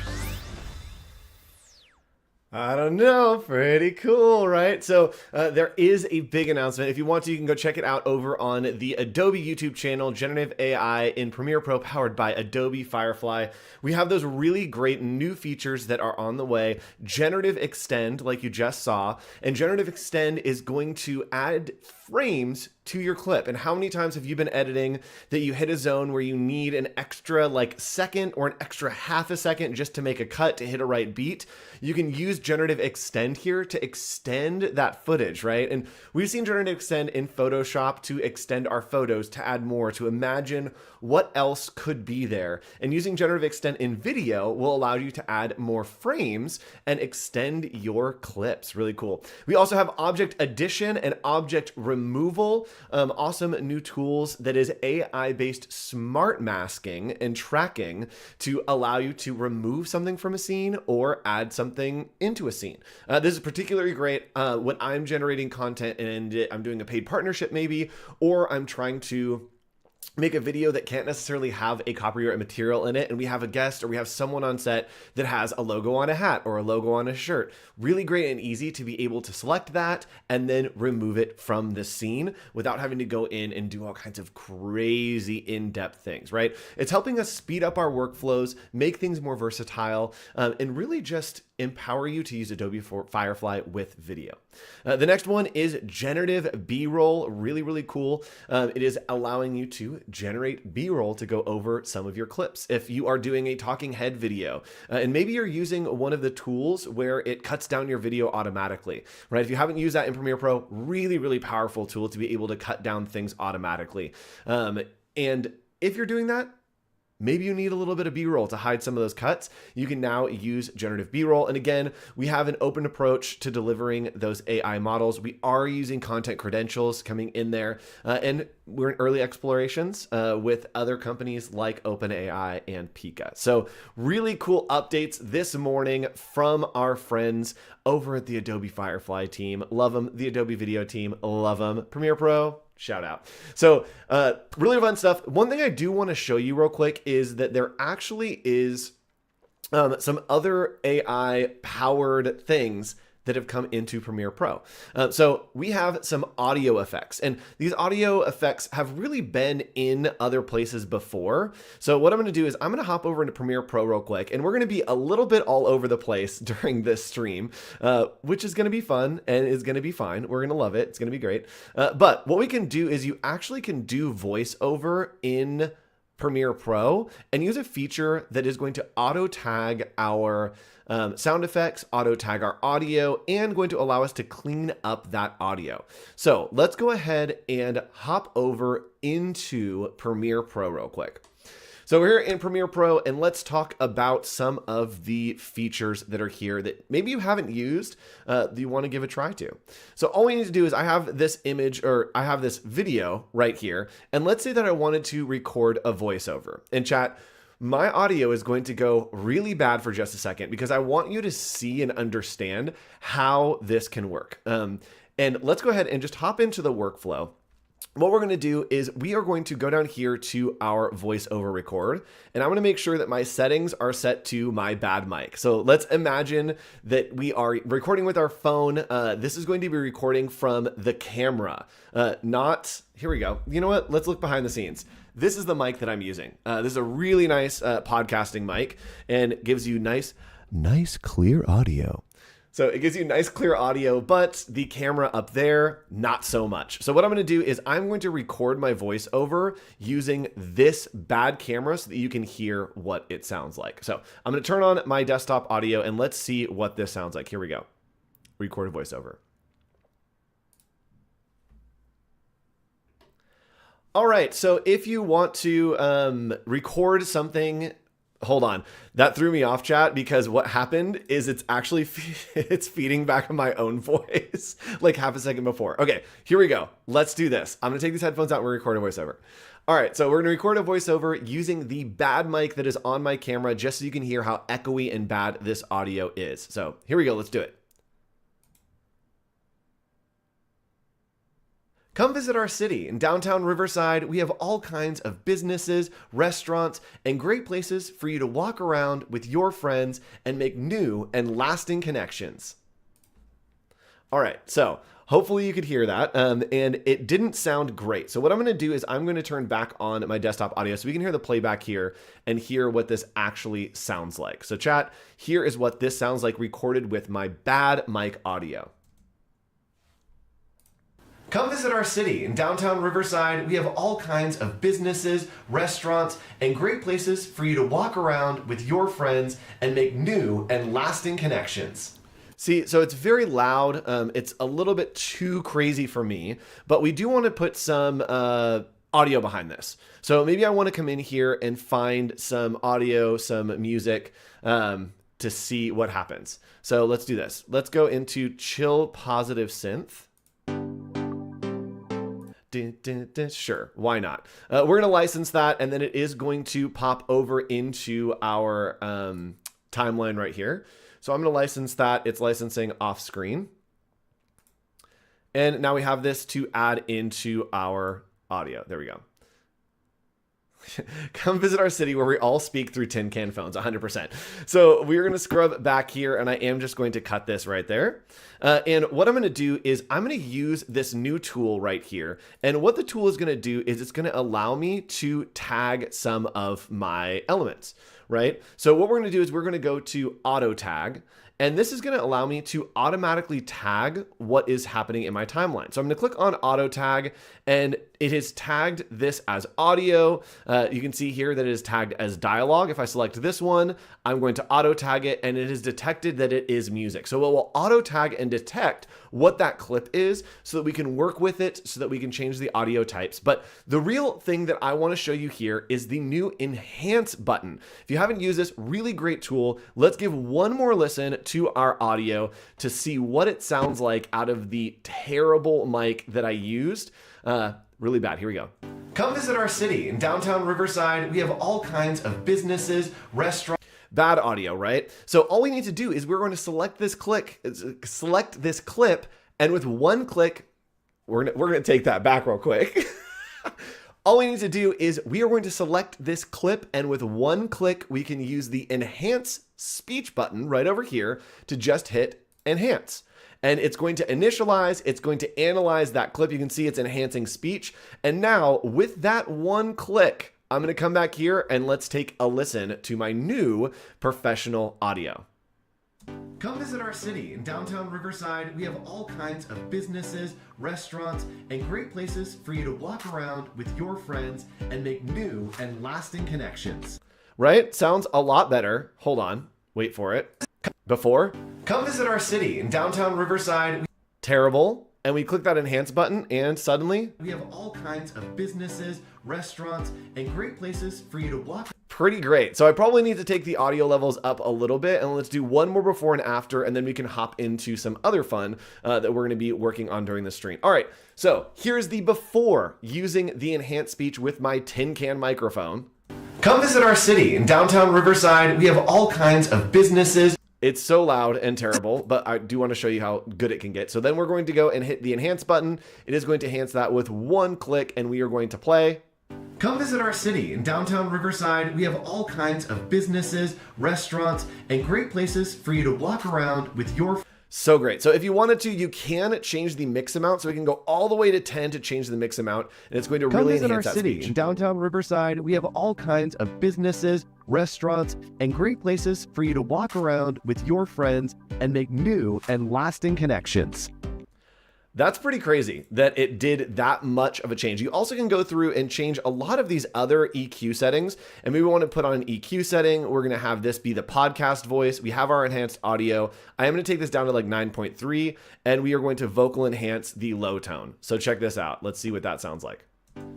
I don't know, pretty cool, right? So there is a big announcement. If you want to, you can go check it out over on the Adobe YouTube channel, Generative AI in Premiere Pro, powered by Adobe Firefly. We have those really great new features that are on the way. Generative Extend, like you just saw, and Generative Extend is going to add frames to your clip. And how many times have you been editing that you hit a zone where you need an extra second or an extra half a second just to make a cut to hit a right beat? You can use Generative Extend here to extend that footage, right? And we've seen Generative Extend in Photoshop to extend our photos, to add more, to imagine what else could be there. And using Generative Extend in video will allow you to add more frames and extend your clips. Really cool. We also have Object Addition and Object Removal. Awesome new tools that is AI-based smart masking and tracking to allow you to remove something from a scene or add something into a scene. This is particularly great when I'm generating content and I'm doing a paid partnership maybe, or I'm trying to make a video that can't necessarily have a copyright material in it, and we have a guest or we have someone on set that has a logo on a hat or a logo on a shirt. Really great and easy to be able to select that and then remove it from the scene without having to go in and do all kinds of crazy in-depth things, right? It's helping us speed up our workflows, make things more versatile, and really just empower you to use Adobe Firefly with video. The next one is generative B-roll. Really, really cool. It is allowing you to generate B-roll to go over some of your clips. If you are doing a talking head video, and maybe you're using one of the tools where it cuts down your video automatically, right? If you haven't used that in Premiere Pro, really, really powerful tool to be able to cut down things automatically. And if you're doing that, maybe you need a little bit of B-roll to hide some of those cuts. You can now use generative B-roll. And again, we have an open approach to delivering those AI models. We are using content credentials coming in there. And we're in early explorations with other companies like OpenAI and Pika. So really cool updates this morning from our friends over at the Adobe Firefly team. Love them. The Adobe Video team. Love them. Premiere Pro. Shout out. So really fun stuff. One thing I do want to show you real quick is that there actually is some other AI powered things that have come into Premiere Pro. So we have some audio effects, and these audio effects have really been in other places before. So what I'm going to do is I'm going to hop over into Premiere Pro real quick, and we're going to be a little bit all over the place during this stream, which is going to be fun and is going to be fine. We're going to love it. It's going to be great. But what we can do is you actually can do voiceover in Premiere Pro and use a feature that is going to auto tag our sound effects, auto tag our audio, and going to allow us to clean up that audio. So let's go ahead and hop over into Premiere Pro real quick. So we're here in Premiere Pro, and let's talk about some of the features that are here that maybe you haven't used, that you want to give a try to. So all we need to do is I have this image, or I have this video right here, and let's say that I wanted to record a voiceover. In chat, my audio is going to go really bad for just a second because I want you to see and understand how this can work. And let's go ahead and just hop into the workflow. What we're going to do is we are going to go down here to our voiceover record, and I'm going to make sure that my settings are set to my bad mic. So let's imagine that we are recording with our phone. This is going to be recording from the camera, here we go. You know what? Let's look behind the scenes. This is the mic that I'm using. This is a really nice podcasting mic and gives you nice clear audio. So it gives you nice clear audio, but the camera up there, not so much. So what I'm going to do is I'm going to record my voiceover using this bad camera so that you can hear what it sounds like. So I'm going to turn on my desktop audio and let's see what this sounds like. Here we go. Record a voiceover. All right, so if you want to record something, hold on, that threw me off, chat, because what happened is it's actually it's feeding back on my own voice like half a second before. Okay, here we go. Let's do this. I'm gonna take these headphones out and we're recording a voiceover. All right, so we're gonna record a voiceover using the bad mic that is on my camera just so you can hear how echoey and bad this audio is. So here we go, let's do it. Come visit our city. In downtown Riverside, we have all kinds of businesses, restaurants, and great places for you to walk around with your friends and make new and lasting connections. All right, so hopefully you could hear that, and it didn't sound great. So what I'm going to do is I'm going to turn back on my desktop audio so we can hear the playback here and hear what this actually sounds like. So chat, here is what this sounds like recorded with my bad mic audio. Come visit our city. In downtown Riverside, we have all kinds of businesses, restaurants, and great places for you to walk around with your friends and make new and lasting connections. See, so it's very loud. It's a little bit too crazy for me, but we do want to put some audio behind this. So maybe I want to come in here and find some audio, some music to see what happens. So let's do this. Let's go into Chill Positive Synth. Sure, why not? We're going to license that, and then it is going to pop over into our timeline right here. So I'm going to license that. It's licensing off screen. And now we have this to add into our audio. There we go. Come visit our city where we all speak through tin can phones, 100%. So we're going to scrub back here, and I am just going to cut this right there. And what I'm going to do is I'm going to use this new tool right here. And what the tool is going to do is it's going to allow me to tag some of my elements, right? So what we're going to do is we're going to go to auto tag. And this is going to allow me to automatically tag what is happening in my timeline. So I'm going to click on auto tag, and it has tagged this as audio. You can see here that it is tagged as dialogue. If I select this one, I'm going to auto tag it, and it has detected that it is music. So it will auto tag and detect what that clip is so that we can work with it, so that we can change the audio types. But the real thing that I want to show you here is the new Enhance button. If you haven't used this really great tool, let's give one more listen to our audio to see what it sounds like out of the terrible mic that I used. Really bad. Here we go. Come visit our city in downtown Riverside. We have all kinds of businesses, restaurants. Bad audio, right? So all we need to do is we're going to select this clip, and with one click, we're going to take that back real quick. All we need to do is we are going to select this clip, and with one click, we can use the Enhance Speech button right over here to just hit Enhance. And it's going to initialize, it's going to analyze that clip. You can see it's enhancing speech. And now with that one click, I'm going to come back here and let's take a listen to my new professional audio. Come visit our city in downtown Riverside. We have all kinds of businesses, restaurants, and great places for you to walk around with your friends and make new and lasting connections. Right? Sounds a lot better. Hold on. Wait for it. Before, come visit our city in downtown Riverside. Terrible. And we click that Enhance button, and suddenly we have all kinds of businesses, restaurants, and great places for you to walk. Pretty great. So I probably need to take the audio levels up a little bit, and let's do one more before and after, and then we can hop into some other fun that we're going to be working on during the stream. All right. So here's the before using the Enhanced Speech with my tin can microphone. Come visit our city in downtown Riverside. We have all kinds of businesses. It's so loud and terrible, but I do want to show you how good it can get. So then we're going to go and hit the Enhance button. It is going to enhance that with one click, and we are going to play. Come visit our city in downtown Riverside. We have all kinds of businesses, restaurants, and great places for you to walk around with your... So great. So if you wanted to, you can change the mix amount. So we can go all the way to 10 to change the mix amount, and it's going to really enhance that speech. Come visit our city in downtown Riverside. We have all kinds of businesses, restaurants, and great places for you to walk around with your friends and make new and lasting connections. That's pretty crazy that it did that much of a change. You also can go through and change a lot of these other EQ settings. And we want to put on an EQ setting. We're going to have this be the podcast voice. We have our enhanced audio. I am going to take this down to like 9.3, and we are going to vocal enhance the low tone. So check this out. Let's see what that sounds like.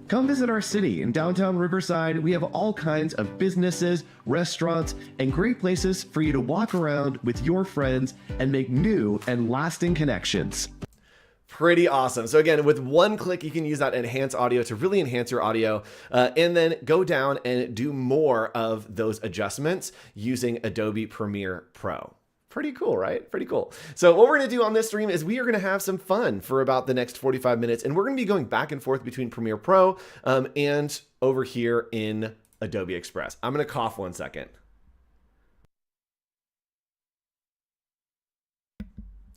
Come visit our city in downtown Riverside. We have all kinds of businesses, restaurants, and great places for you to walk around with your friends and make new and lasting connections. Pretty awesome. So again, with one click, you can use that enhance audio to really enhance your audio, and then go down and do more of those adjustments using Adobe Premiere Pro. Pretty cool, right? Pretty cool. So what we're going to do on this stream is we are going to have some fun for about the next 45 minutes, and we're going to be going back and forth between Premiere Pro and over here in Adobe Express. I'm going to cough 1 second.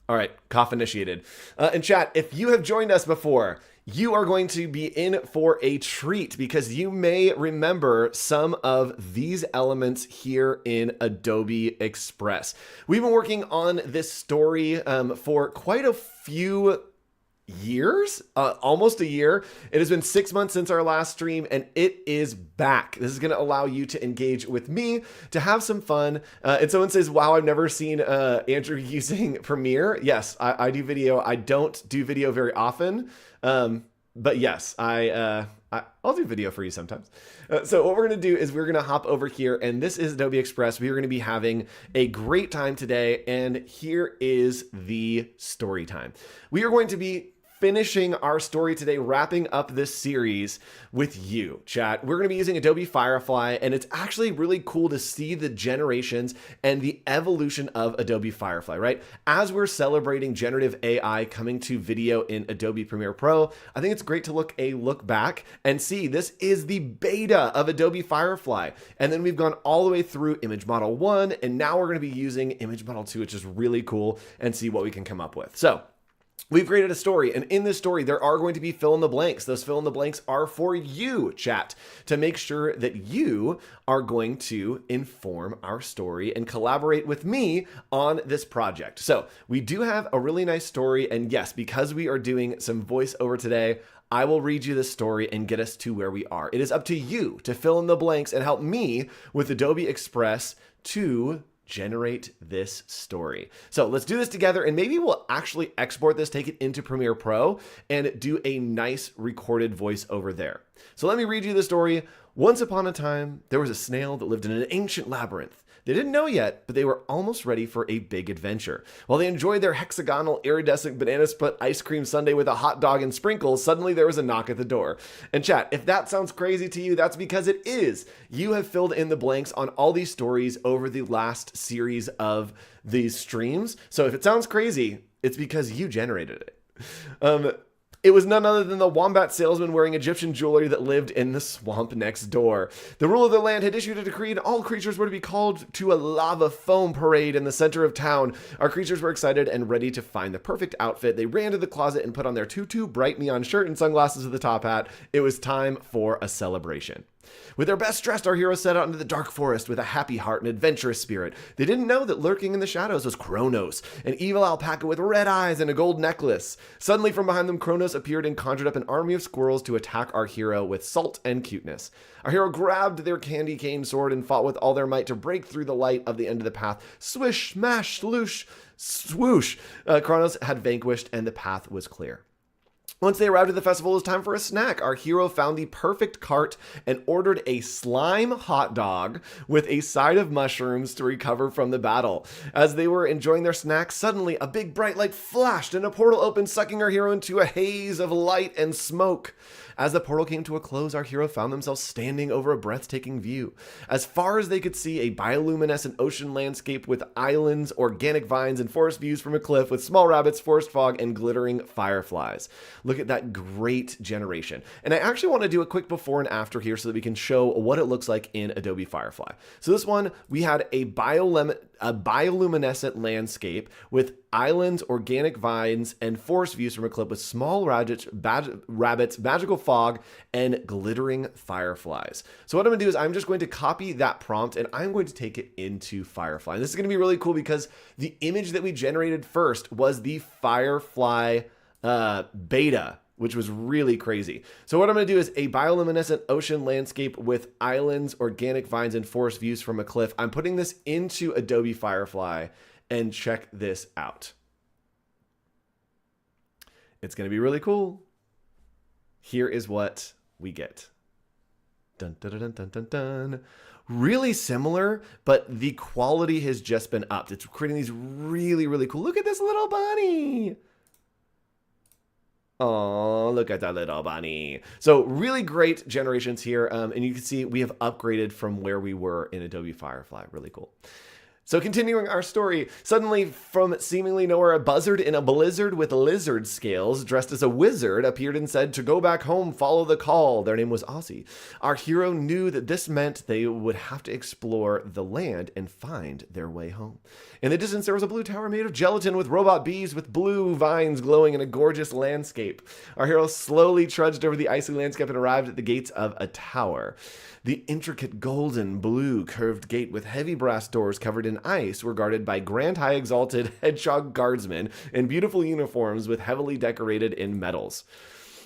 All right, cough initiated. And chat, if you have joined us before, you are going to be in for a treat because you may remember some of these elements here in Adobe Express. We've been working on this story for quite a few years, almost a year. It has been 6 months since our last stream, and it is back. This is going to allow you to engage with me, to have some fun. And someone says, wow, I've never seen Andrew using Premiere. Yes, I do video. I don't do video very often. But yes, I'll do video for you sometimes. So what we're going to do is we're going to hop over here, and this is Adobe Express. We are going to be having a great time today, and here is the story time. We are going to be finishing our story today, wrapping up this series with you, chat. We're going to be using Adobe Firefly, and it's actually really cool to see the generations and the evolution of Adobe Firefly, right? As we're celebrating generative AI coming to video in Adobe Premiere Pro, I think it's great to look back and see this is the beta of Adobe Firefly. And then we've gone all the way through Image Model 1, and now we're going to be using Image Model 2, which is really cool, and see what we can come up with. So we've created a story, and in this story, there are going to be fill in the blanks. Those fill in the blanks are for you, chat, to make sure that you are going to inform our story and collaborate with me on this project. So we do have a really nice story, and yes, because we are doing some voiceover today, I will read you this story and get us to where we are. It is up to you to fill in the blanks and help me with Adobe Express to generate this story. So let's do this together, and maybe we'll actually export this, take it into Premiere Pro, and do a nice recorded voiceover there. So let me read you the story. Once upon a time, there was a snail that lived in an ancient labyrinth. They didn't know yet, but they were almost ready for a big adventure. While they enjoyed their hexagonal iridescent banana split ice cream sundae with a hot dog and sprinkles, suddenly there was a knock at the door. And chat, if that sounds crazy to you, that's because it is. You have filled in the blanks on all these stories over the last series of these streams. So if it sounds crazy, it's because you generated it. It was none other than the wombat salesman wearing Egyptian jewelry that lived in the swamp next door. The ruler of the land had issued a decree, and all creatures were to be called to a lava foam parade in the center of town. Our creatures were excited and ready to find the perfect outfit. They ran to the closet and put on their tutu, bright neon shirt, and sunglasses with a top hat. It was time for a celebration. With their best dressed, our heroes set out into the dark forest with a happy heart and adventurous spirit. They didn't know that lurking in the shadows was Kronos, an evil alpaca with red eyes and a gold necklace. Suddenly from behind them, Kronos appeared and conjured up an army of squirrels to attack our hero with salt and cuteness. Our hero grabbed their candy cane sword and fought with all their might to break through the light of the end of the path. Swish, smash, sloosh, swoosh. Kronos had vanquished and the path was clear. Once they arrived at the festival, it was time for a snack. Our hero found the perfect cart and ordered a slime hot dog with a side of mushrooms to recover from the battle. As they were enjoying their snack, suddenly a big bright light flashed and a portal opened, sucking our hero into a haze of light and smoke. As the portal came to a close, our hero found themselves standing over a breathtaking view. As far as they could see, a bioluminescent ocean landscape with islands, organic vines, and forest views from a cliff with small rabbits, forest fog, and glittering fireflies. Look at that great generation. And I actually want to do a quick before and after here so that we can show what it looks like in Adobe Firefly. So this one, we had a bioluminescent landscape with islands, organic vines, and forest views from a cliff with small rabbits, magical fog, and glittering fireflies. So what I'm gonna do is I'm just going to copy that prompt and I'm going to take it into Firefly. And this is gonna be really cool because the image that we generated first was the Firefly beta, which was really crazy. So what I'm gonna do is a bioluminescent ocean landscape with islands, organic vines, and forest views from a cliff. I'm putting this into Adobe Firefly and check this out. It's gonna be really cool. Here is what we get. Dun, dun, dun, dun, dun, dun. Really similar, but the quality has just been upped. It's creating these really, really cool. Look at this little bunny. Oh, look at that little bunny. So really great generations here. And you can see we have upgraded from where we were in Adobe Firefly. Really cool. So continuing our story, suddenly from seemingly nowhere, a buzzard in a blizzard with lizard scales, dressed as a wizard, appeared and said to go back home, follow the call. Their name was Ozzy. Our hero knew that this meant they would have to explore the land and find their way home. In the distance, there was a blue tower made of gelatin with robot bees with blue vines glowing in a gorgeous landscape. Our hero slowly trudged over the icy landscape and arrived at the gates of a tower. The intricate golden blue curved gate with heavy brass doors covered in ice were guarded by grand high exalted hedgehog guardsmen in beautiful uniforms with heavily decorated in metals.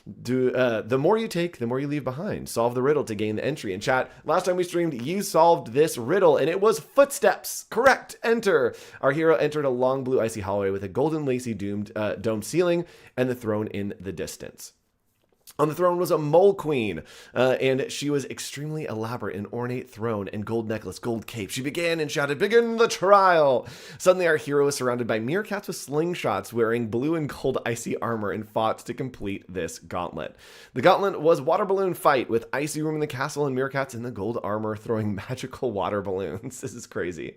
The more you take, the more you leave behind. Solve the riddle to gain the entry. In chat, last time we streamed, you solved this riddle, and it was footsteps. Correct. Enter. Our hero entered a long blue icy hallway with a golden lacy domed ceiling and the throne in the distance. On the throne was a mole queen, and she was extremely elaborate, an ornate throne and gold necklace, gold cape. She began and shouted, "Begin the trial!" Suddenly our hero was surrounded by meerkats with slingshots wearing blue and gold icy armor and fought to complete this gauntlet. The gauntlet was water balloon fight with icy room in the castle and meerkats in the gold armor throwing magical water balloons. This is crazy.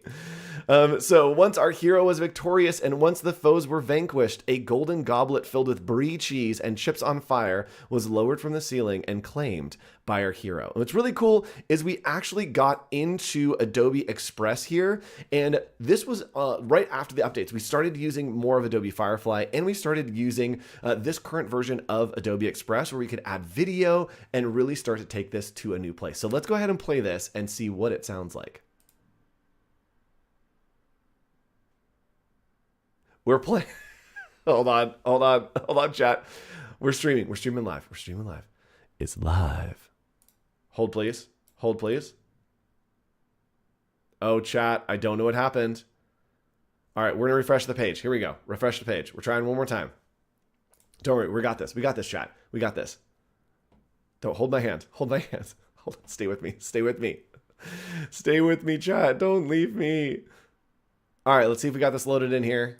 So once our hero was victorious and once the foes were vanquished, a golden goblet filled with brie cheese and chips on fire was lowered from the ceiling and claimed by our hero. And what's really cool is we actually got into Adobe Express here, and this was right after the updates. We started using more of Adobe Firefly, and we started using this current version of Adobe Express where we could add video and really start to take this to a new place. So let's go ahead and play this and see what it sounds like. We're playing. Hold on, chat. We're streaming live. It's live. Hold, please. Oh, chat, I don't know what happened. All right, we're going to refresh the page. Here we go. Refresh the page. We're trying one more time. Don't worry. We got this. We got this, chat. We got this. Don't hold my hand. Hold my hand. Hold on. Stay with me. Stay with me. Stay with me, chat. Don't leave me. All right, let's see if we got this loaded in here.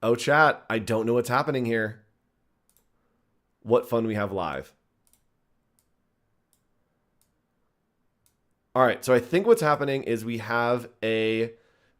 Oh, chat, I don't know what's happening here. What fun we have live. All right, so I think what's happening is we have a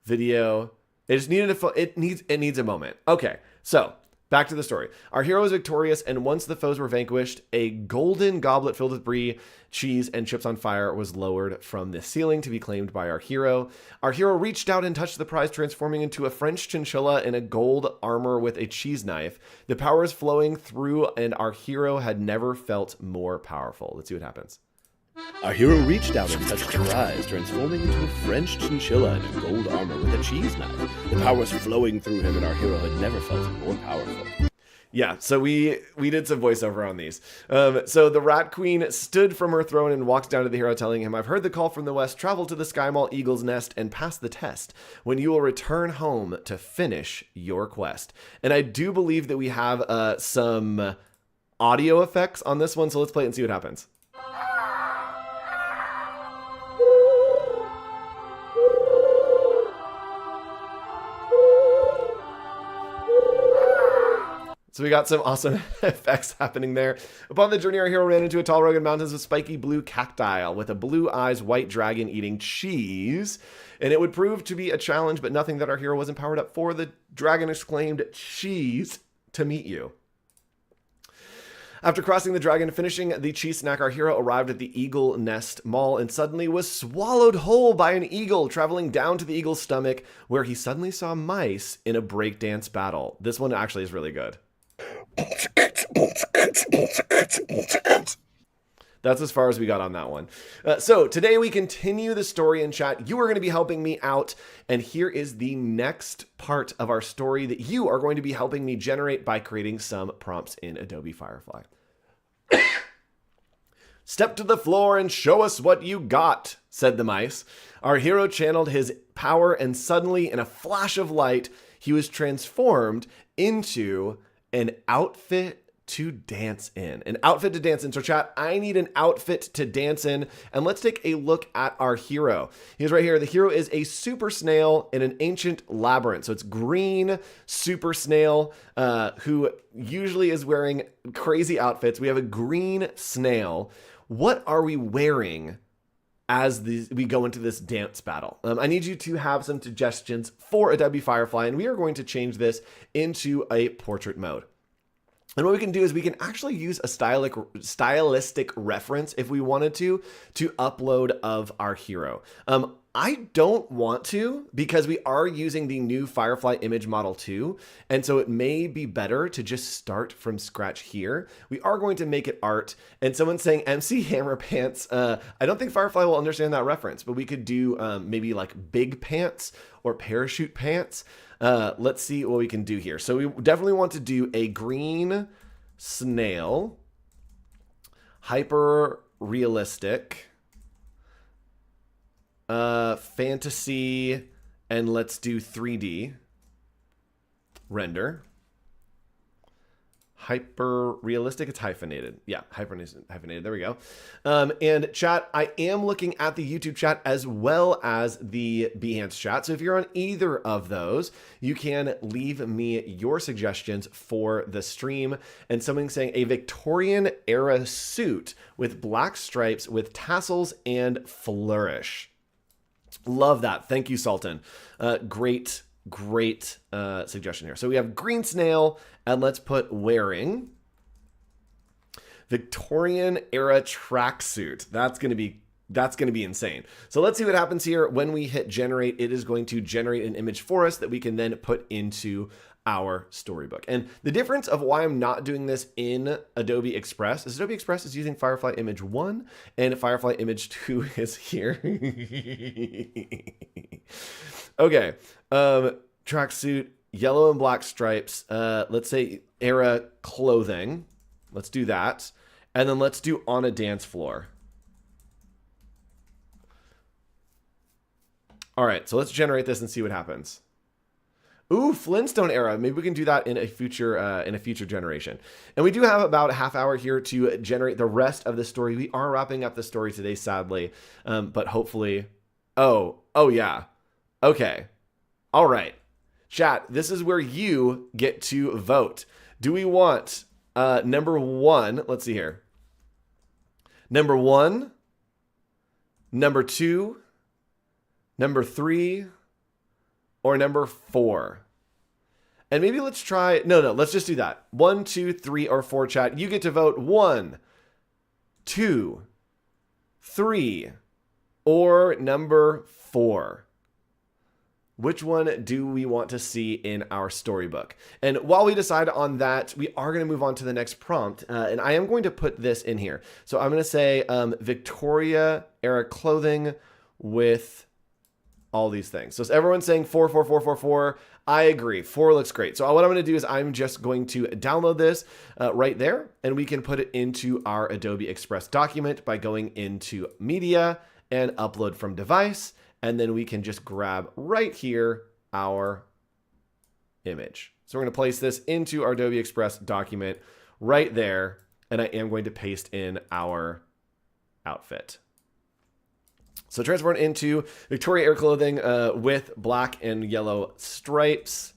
video. It just needed it needs a moment. Okay, so back to the story. Our hero is victorious, and once the foes were vanquished, a golden goblet filled with brie, cheese, and chips on fire was lowered from the ceiling to be claimed by our hero. Our hero reached out and touched the prize, transforming into a French chinchilla in a gold armor with a cheese knife. The power is flowing through, and our hero had never felt more powerful. Let's see what happens. Our hero reached out and touched the prize, transforming into a French chinchilla in a gold armor with a cheese knife. The power was flowing through him, and our hero had never felt more powerful. Yeah, so we did some voiceover on these. So the Rat Queen stood from her throne and walked down to the hero, telling him, "I've heard the call from the west. Travel to the Sky Mall Eagle's Nest and pass the test, when you will return home to finish your quest." And I do believe that we have some audio effects on this one, so let's play it and see what happens. So we got some awesome effects happening there. Upon the journey, our hero ran into a tall, rugged mountains with spiky blue cacti with a blue eyes white dragon eating cheese. And it would prove to be a challenge, but nothing that our hero wasn't powered up for. The dragon exclaimed, "Cheese to meet you." After crossing the dragon and finishing the cheese snack, our hero arrived at the Eagle Nest Mall and suddenly was swallowed whole by an eagle, traveling down to the eagle's stomach, where he suddenly saw mice in a breakdance battle. This one actually is really good. That's as far as we got on that one. So today we continue the story in chat. You are going to be helping me out. And here is the next part of our story that you are going to be helping me generate by creating some prompts in Adobe Firefly. "Step to the floor and show us what you got," said the mice. Our hero channeled his power, and suddenly, in a flash of light, he was transformed into an outfit to dance in. An outfit to dance in. So chat, I need an outfit to dance in. And let's take a look at our hero. He's right here. The hero is a super snail in an ancient labyrinth. So it's green super snail who usually is wearing crazy outfits. We have a green snail. What are we wearing as we go into this dance battle? I need you to have some suggestions for Adobe Firefly, and we are going to change this into a portrait mode. And what we can do is we can actually use a stylistic reference if we wanted to upload of our hero. I don't want to, because we are using the new Firefly image model 2. And so it may be better to just start from scratch here. We are going to make it art. And someone's saying MC Hammer Pants. I don't think Firefly will understand that reference, but we could do maybe like big pants or parachute pants. Let's see what we can do here. So we definitely want to do a green snail, hyper realistic, fantasy, and let's do 3D render. Hyper realistic, it's hyphenated. Yeah, hyphenated. There we go. And chat, I am looking at the YouTube chat as well as the Behance chat. So if you're on either of those, you can leave me your suggestions for the stream. And someone saying a Victorian era suit with black stripes with tassels and flourish. Love that. Thank you, Sultan. Great suggestion here. So we have green snail, and let's put wearing Victorian era tracksuit. That's going to be insane. So let's see what happens here. When we hit generate, it is going to generate an image for us that we can then put into our storybook. And the difference of why I'm not doing this in Adobe Express is Adobe Express is using Firefly Image 1 and Firefly Image 2 is here. Okay. Tracksuit, yellow and black stripes. Let's say era clothing. Let's do that. And then let's do on a dance floor. All right, so let's generate this and see what happens. Ooh, Flintstone era. Maybe we can do that in a future generation. And we do have about a half hour here to generate the rest of the story. We are wrapping up the story today, sadly, but hopefully. Oh yeah. Okay. All right. Chat, this is where you get to vote. Do we want number 1? Let's see here. Number 1, number 2, number 3, or number 4? And maybe let's try, no, let's just do that. 1, 2, 3, or 4, chat. You get to vote 1, 2, 3, or number 4. Which one do we want to see in our storybook? And while we decide on that, we are going to move on to the next prompt. And I am going to put this in here. So I'm going to say Victoria era clothing with all these things. So everyone's saying 4, 4, 4, 4, 4. I agree. 4 looks great. So what I'm going to do is I'm just going to download this right there, and we can put it into our Adobe Express document by going into Media and Upload from Device. And then we can just grab right here our image. So we're going to place this into our Adobe Express document right there. And I am going to paste in our outfit. So transfer it into Victoria Air clothing with black and yellow stripes,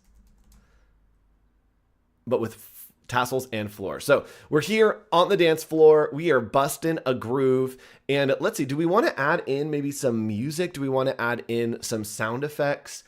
but with tassels and floor. So we're here on the dance floor. We are busting a groove. And let's see, do we want to add in maybe some music? Do we want to add in some sound effects?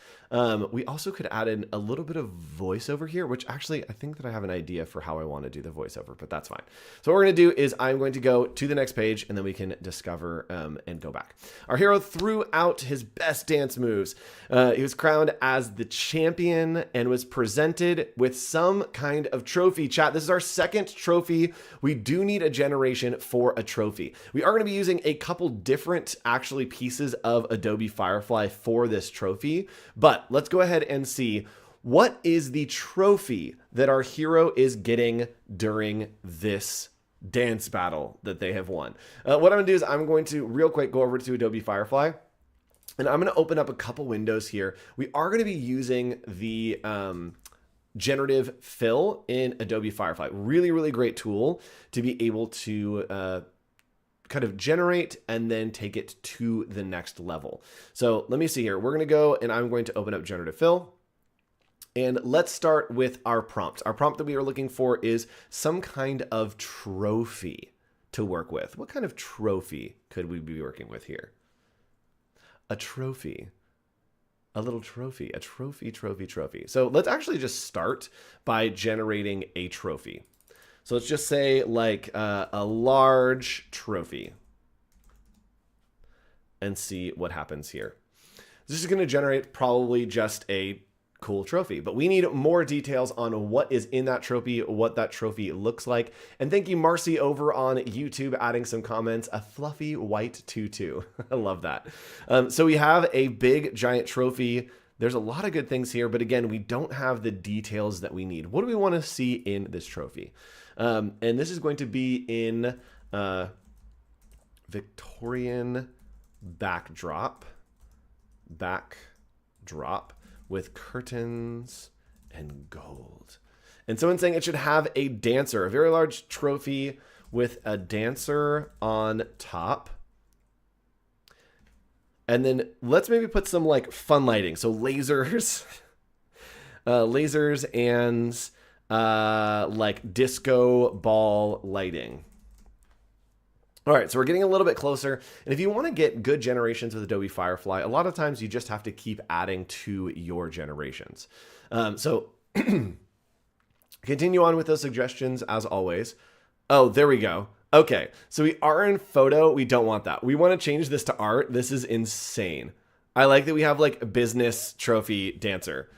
We also could add in a little bit of voiceover here, which actually I think that I have an idea for how I want to do the voiceover, but that's fine. So what we're going to do is I'm going to go to the next page, and then we can discover and go back. Our hero threw out his best dance moves. He was crowned as the champion and was presented with some kind of trophy. Chat, this is our second trophy. We do need a generation for a trophy. We are going to be using a couple different actually pieces of Adobe Firefly for this trophy, but let's go ahead and see what is the trophy that our hero is getting during this dance battle that they have won. What I'm going to do is I'm going to real quick go over to Adobe Firefly, and I'm going to open up a couple windows here. We are going to be using the generative fill in Adobe Firefly. Really, really great tool to be able to kind of generate and then take it to the next level. So let me see here. We're going to go and I'm going to open up generative fill. And let's start with our prompt. Our prompt that we are looking for is some kind of trophy to work with. What kind of trophy could we be working with here? A trophy. A little trophy. A trophy. So let's actually just start by generating a trophy. So let's just say like a large trophy and see what happens here. This is going to generate probably just a cool trophy, but we need more details on what is in that trophy, what that trophy looks like. And thank you, Marcy, over on YouTube, adding some comments. A fluffy white tutu. I love that. So we have a big giant trophy. There's a lot of good things here, but again, we don't have the details that we need. What do we want to see in this trophy? And this is going to be in Victorian backdrop with curtains and gold. And someone's saying it should have a dancer, a very large trophy with a dancer on top. And then let's maybe put some like fun lighting. So lasers, and like disco ball lighting. All right, so we're getting a little bit closer. And if you want to get good generations with Adobe Firefly, a lot of times you just have to keep adding to your generations. So continue on with those suggestions as always. Oh, there we go. Okay, so we are in photo. We don't want that. We want to change this to art. This is insane. I like that we have like a business trophy dancer.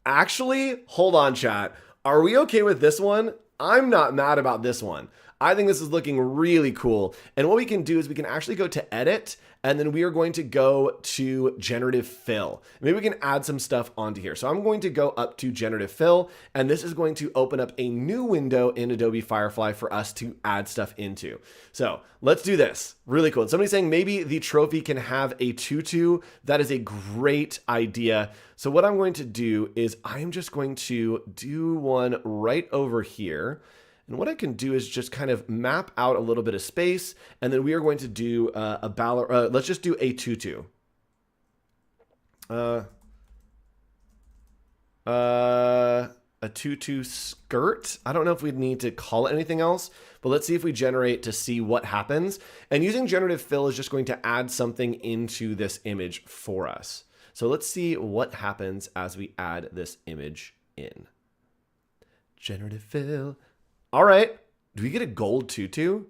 Actually, hold on, chat. Are we okay with this one? I'm not mad about this one. I think this is looking really cool. And what we can do is we can actually go to edit, and then we are going to go to generative fill. Maybe we can add some stuff onto here. So I'm going to go up to generative fill, and this is going to open up a new window in Adobe Firefly for us to add stuff into. So let's do this. Really cool. And somebody's saying maybe the trophy can have a tutu. That is a great idea. So what I'm going to do is I'm just going to do one right over here. And what I can do is just kind of map out a little bit of space, and then we are going to do let's just do a tutu. A tutu skirt. I don't know if we'd need to call it anything else, but let's see if we generate to see what happens. And using generative fill is just going to add something into this image for us. So let's see what happens as we add this image in. Generative fill. All right. Do we get a gold tutu?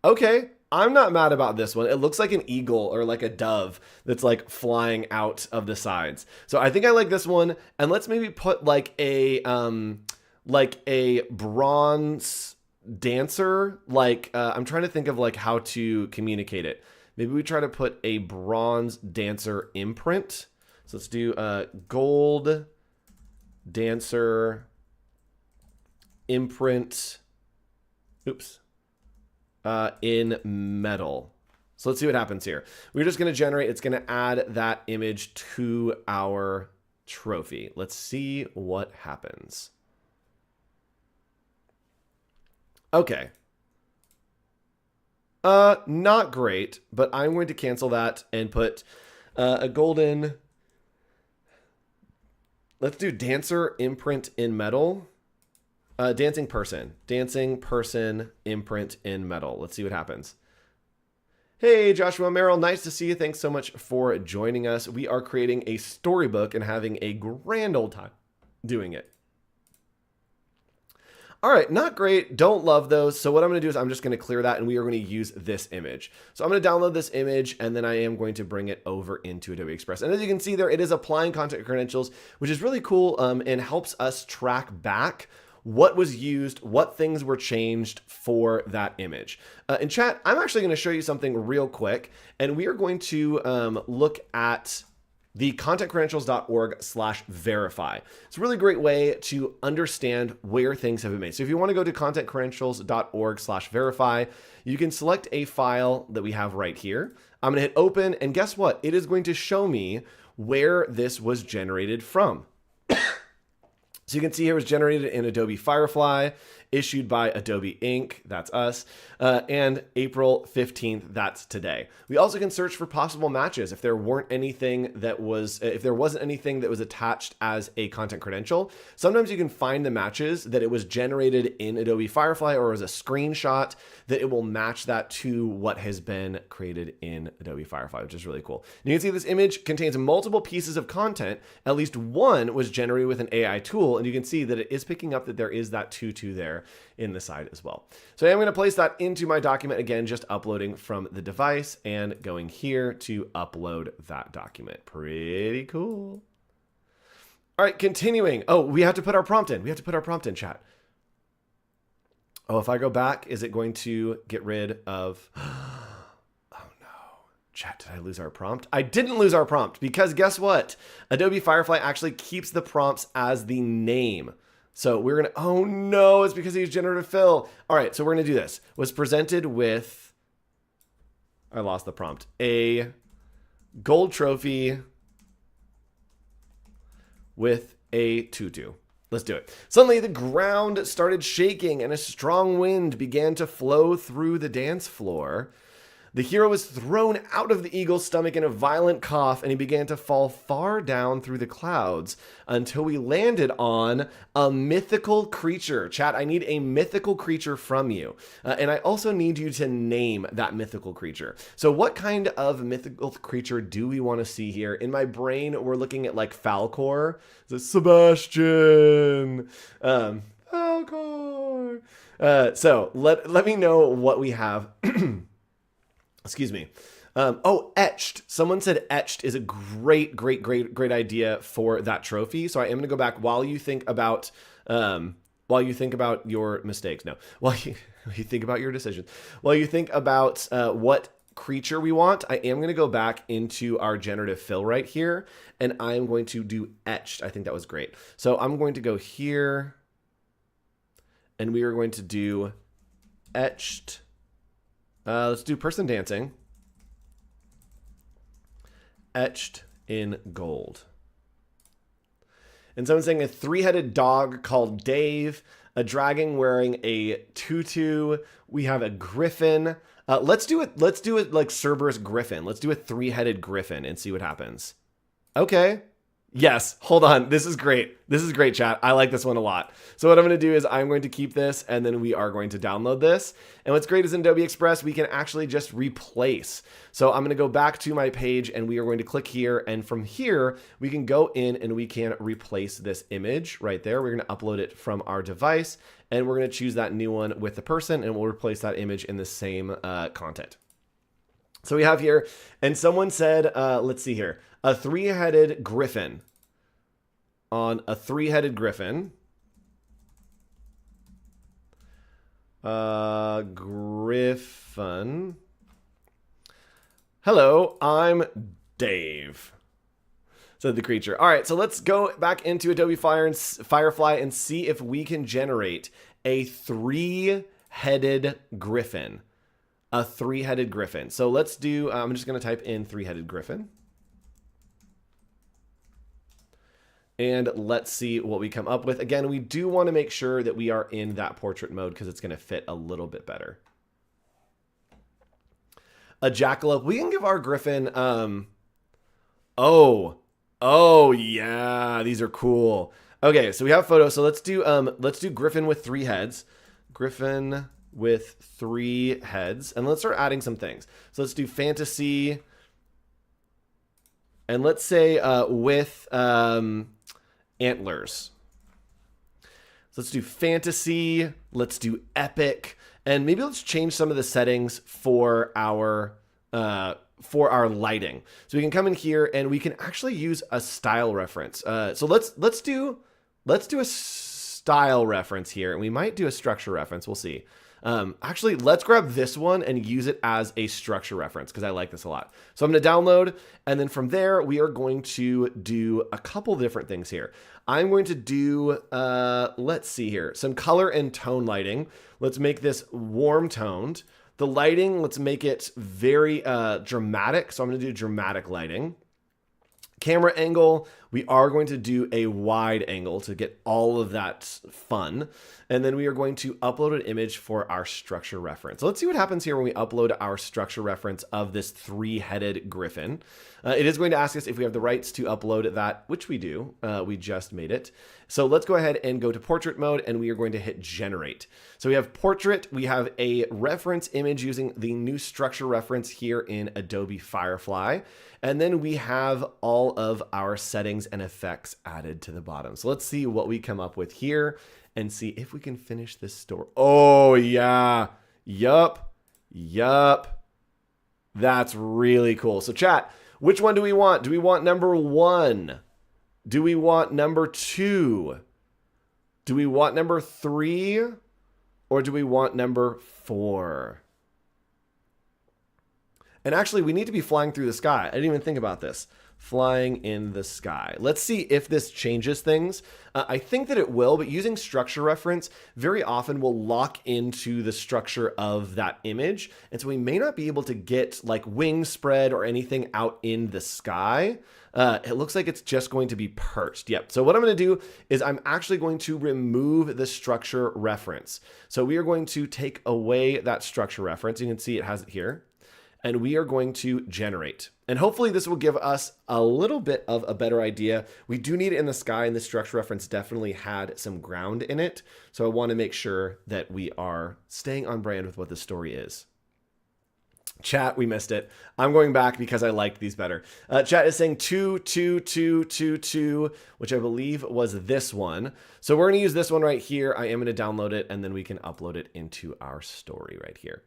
Okay. I'm not mad about this one. It looks like an eagle or like a dove that's like flying out of the sides. So I think I like this one. And let's maybe put like a bronze dancer. I'm trying to think of like how to communicate it. Maybe we try to put a bronze dancer imprint. So let's do a gold dancer imprint, in metal. So let's see what happens here. We're just going to generate, it's going to add that image to our trophy. Let's see what happens. Okay. Not great, but I'm going to cancel that and put a golden, let's do dancer imprint in metal. Dancing person imprint in metal. Let's see what happens. Hey, Joshua Merrill, nice to see you. Thanks so much for joining us. We are creating a storybook and having a grand old time doing it. All right, not great. Don't love those. So what I'm going to do is I'm just going to clear that, and we are going to use this image. So I'm going to download this image, and then I am going to bring it over into Adobe Express. And as you can see there, it is applying content credentials, which is really cool and helps us track back what was used, what things were changed for that image. In chat, I'm actually going to show you something real quick, and we are going to look at the contentcredentials.org/verify. It's a really great way to understand where things have been made. So if you want to go to contentcredentials.org/verify, you can select a file that we have right here. I'm going to hit open, and guess what? It is going to show me where this was generated from. So you can see here it was generated in Adobe Firefly, issued by Adobe Inc., that's us, and April 15th, that's today. We also can search for possible matches if there wasn't anything that was attached as a content credential. Sometimes you can find the matches that it was generated in Adobe Firefly or as a screenshot that it will match that to what has been created in Adobe Firefly, which is really cool. And you can see this image contains multiple pieces of content. At least one was generated with an AI tool, and you can see that it is picking up that there is that tutu there in the side as well. So I'm going to place that into my document, again, just uploading from the device and going here to upload that document. Pretty cool. All right, continuing. Oh, we have to put our prompt in. We have to put our prompt in, chat. Oh, if I go back, is it going to get rid of... Oh no. Chat, did I lose our prompt? I didn't lose our prompt because guess what? Adobe Firefly actually keeps the prompts as the name. So we're going to, oh no, it's because he's generative fill. All right, so we're going to do this. Was presented with, I lost the prompt, a gold trophy with a tutu. Let's do it. Suddenly the ground started shaking and a strong wind began to flow through the dance floor. The hero was thrown out of the eagle's stomach in a violent cough, and he began to fall far down through the clouds until we landed on a mythical creature. Chat, I need a mythical creature from you. And I also need you to name that mythical creature. So what kind of mythical creature do we want to see here? In my brain, we're looking at like Falcor. It's Sebastian. Falcor. So let me know what we have. Excuse me. Etched. Someone said etched is a great idea for that trophy. So I am going to go back while you think about while you think about your mistakes. No, while you think about your decisions, while you think about what creature we want, I am going to go back into our generative fill right here, and I'm going to do etched. I think that was great. So I'm going to go here, and we are going to do etched. Let's do person dancing. Etched in gold. And someone's saying a 3-headed dog called Dave, a dragon wearing a tutu. We have a griffin. Let's do it like Cerberus Griffin. Let's do a 3-headed griffin and see what happens. Okay. Yes, hold on. This is great. This is great, chat. I like this one a lot. So what I'm going to do is I'm going to keep this, and then we are going to download this. And what's great is in Adobe Express, we can actually just replace. So I'm going to go back to my page, and we are going to click here. And from here, we can go in and we can replace this image right there. We're going to upload it from our device, and we're going to choose that new one with the person, and we'll replace that image in the same content. So we have here, and someone said, let's see here, a 3-headed griffin. On a 3-headed griffin. Griffin. Hello, I'm Dave, said the creature. All right, so let's go back into Adobe Firefly and see if we can generate a 3-headed griffin. A 3-headed griffin. So let's do, I'm just going to type in 3-headed griffin. And let's see what we come up with. Again, we do want to make sure that we are in that portrait mode because it's going to fit a little bit better. A jackalope. We can give our griffin, oh yeah, these are cool. Okay, so we have photos. So let's do griffin with 3 heads. Griffin with 3 heads. And let's start adding some things. So let's do fantasy. And let's say with antlers. So let's do fantasy. Let's do epic. And maybe let's change some of the settings for our lighting. So we can come in here and we can actually use a style reference. So let's do a style reference here, and we might do a structure reference. We'll see. Actually, let's grab this one and use it as a structure reference because I like this a lot. So I'm going to download, and then from there, we are going to do a couple different things here. I'm going to do, let's see here, some color and tone lighting. Let's make this warm toned. The lighting, let's make it very dramatic. So I'm going to do dramatic lighting. Camera angle, we are going to do a wide angle to get all of that fun. And then we are going to upload an image for our structure reference. So let's see what happens here when we upload our structure reference of this 3-headed griffin. It is going to ask us if we have the rights to upload that, which we do. We just made it. So let's go ahead and go to portrait mode, and we are going to hit generate. So we have portrait. We have a reference image using the new structure reference here in Adobe Firefly. And then we have all of our settings and effects added to the bottom. So let's see what we come up with here and see if we can finish this story. Oh, yeah. Yup. That's really cool. So chat, which one do we want? Do we want number 1? Do we want number 2? Do we want number 3? Or do we want number 4? And actually, we need to be flying through the sky. I didn't even think about this. Flying in the sky. Let's see if this changes things. I think that it will, but using structure reference very often will lock into the structure of that image. And so we may not be able to get like wing spread or anything out in the sky. It looks like it's just going to be perched. Yep. So what I'm going to do is I'm actually going to remove the structure reference. So we are going to take away that structure reference. You can see it has it here. And we are going to generate. And hopefully this will give us a little bit of a better idea. We do need it in the sky, and the structure reference definitely had some ground in it. So I want to make sure that we are staying on brand with what the story is. Chat, we missed it. I'm going back because I liked these better. Chat is saying 2, 2, 2, 2, 2, which I believe was this one. So we're going to use this one right here. I am going to download it, and then we can upload it into our story right here.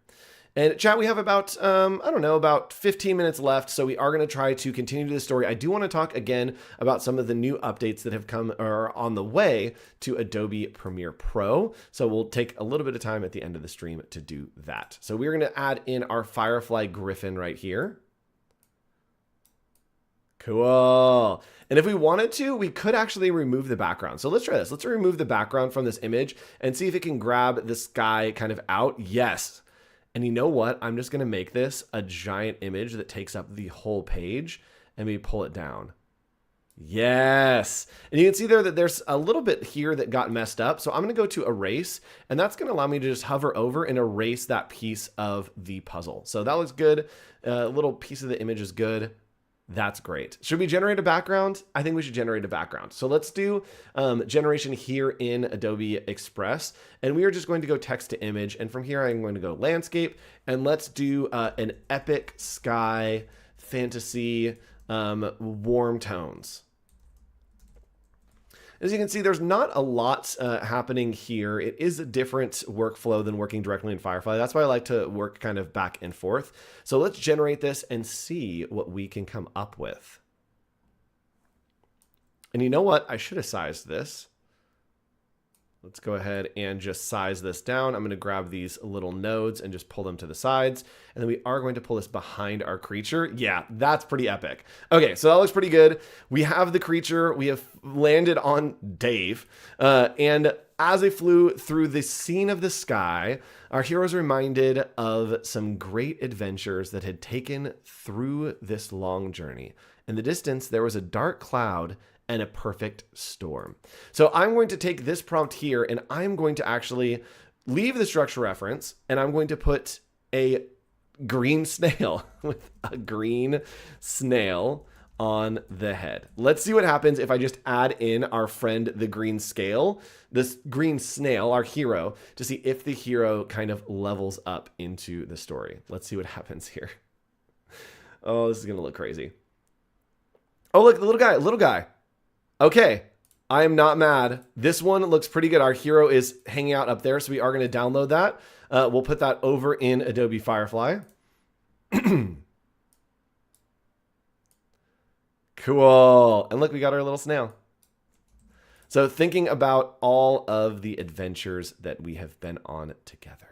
And chat, we have about, I don't know, about 15 minutes left. So we are going to try to continue the story. I do want to talk again about some of the new updates that have come or are on the way to Adobe Premiere Pro. So we'll take a little bit of time at the end of the stream to do that. So we're going to add in our Firefly Griffin right here. Cool. And if we wanted to, we could actually remove the background. So let's try this. Let's remove the background from this image and see if it can grab the sky kind of out. Yes. And you know what? I'm just going to make this a giant image that takes up the whole page, and we pull it down. Yes. And you can see there that there's a little bit here that got messed up. So I'm going to go to erase, and that's going to allow me to just hover over and erase that piece of the puzzle. So that looks good. A little piece of the image is good. That's great. Should we generate a background? I think we should generate a background. So let's do generation here in Adobe Express. And we are just going to go text to image. And from here, I'm going to go landscape. And let's do an epic sky, fantasy, warm tones. As you can see, there's not a lot happening here. It is a different workflow than working directly in Firefly. That's why I like to work kind of back and forth. So let's generate this and see what we can come up with. And you know what? I should have sized this. Let's go ahead and just size this down. I'm going to grab these little nodes and just pull them to the sides. And then we are going to pull this behind our creature. Yeah, that's pretty epic. Okay, so that looks pretty good. We have the creature. We have landed on Dave. And as they flew through the scene of the sky, our heroes are reminded of some great adventures that had taken through this long journey. In the distance, there was a dark cloud and a perfect storm. So I'm going to take this prompt here and I'm going to actually leave the structure reference and I'm going to put a green snail with a green snail on the head. Let's see what happens if I just add in our friend, the green scale, this green snail, our hero, to see if the hero kind of levels up into the story. Let's see what happens here. Oh, this is going to look crazy. Oh, look, the little guy. Okay, I am not mad. This one looks pretty good. Our hero is hanging out up there, so we are going to download that. We'll put that over in Adobe Firefly. Cool. And look, we got our little snail. So thinking about all of the adventures that we have been on together.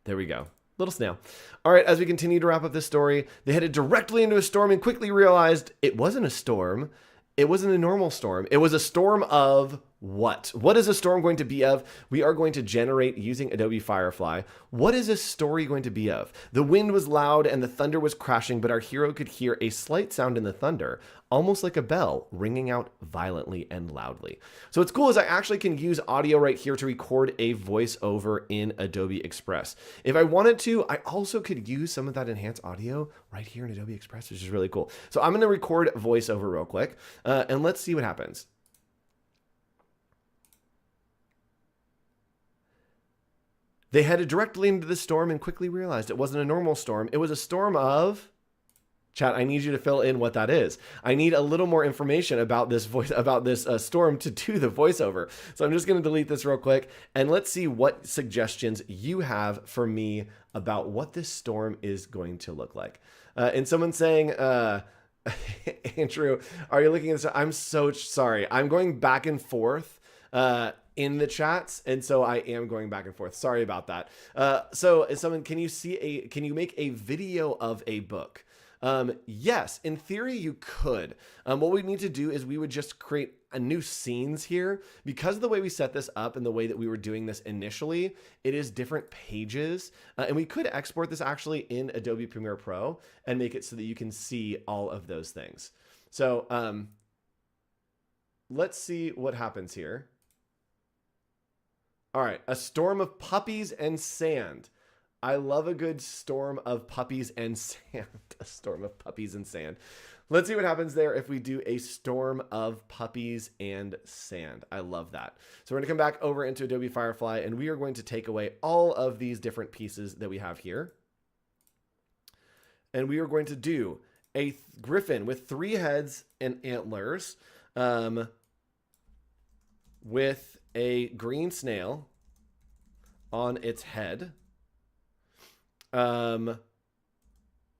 There we go. Little snail. All right, as we continue to wrap up this story, they headed directly into a storm and quickly realized it wasn't a storm. It wasn't a normal storm. It was a storm of what? What is a storm going to be of? We are going to generate using Adobe Firefly. What is a story going to be of? The wind was loud and the thunder was crashing, but our hero could hear a slight sound in the thunder, almost like a bell ringing out violently and loudly. So what's cool is I actually can use audio right here to record a voiceover in Adobe Express. If I wanted to, I also could use some of that enhanced audio right here in Adobe Express, which is really cool. So I'm going to record voiceover real quick, and let's see what happens. They headed directly into the storm and quickly realized it wasn't a normal storm. It was a storm of... Chat, I need you to fill in what that is. I need a little more information about this storm to do the voiceover. So I'm just going to delete this real quick and let's see what suggestions you have for me about what this storm is going to look like. And someone's saying, Andrew, are you looking at this? I'm so sorry. I'm going back and forth in the chats, and so I am going back and forth. Sorry about that. So someone, can you make a video of a book? Yes, in theory you could. What we need to do is we would just create a new scenes here. Because of the way we set this up and the way that we were doing this initially, it is different pages. And we could export this actually in Adobe Premiere Pro and make it so that you can see all of those things. So let's see what happens here. All right, a storm of puppies and sand. I love a good storm of puppies and sand. A storm of puppies and sand. Let's see what happens there if we do a storm of puppies and sand. I love that. So we're going to come back over into Adobe Firefly, and we are going to take away all of these different pieces that we have here. And we are going to do a griffin with 3 heads and antlers, with a green snail on its head,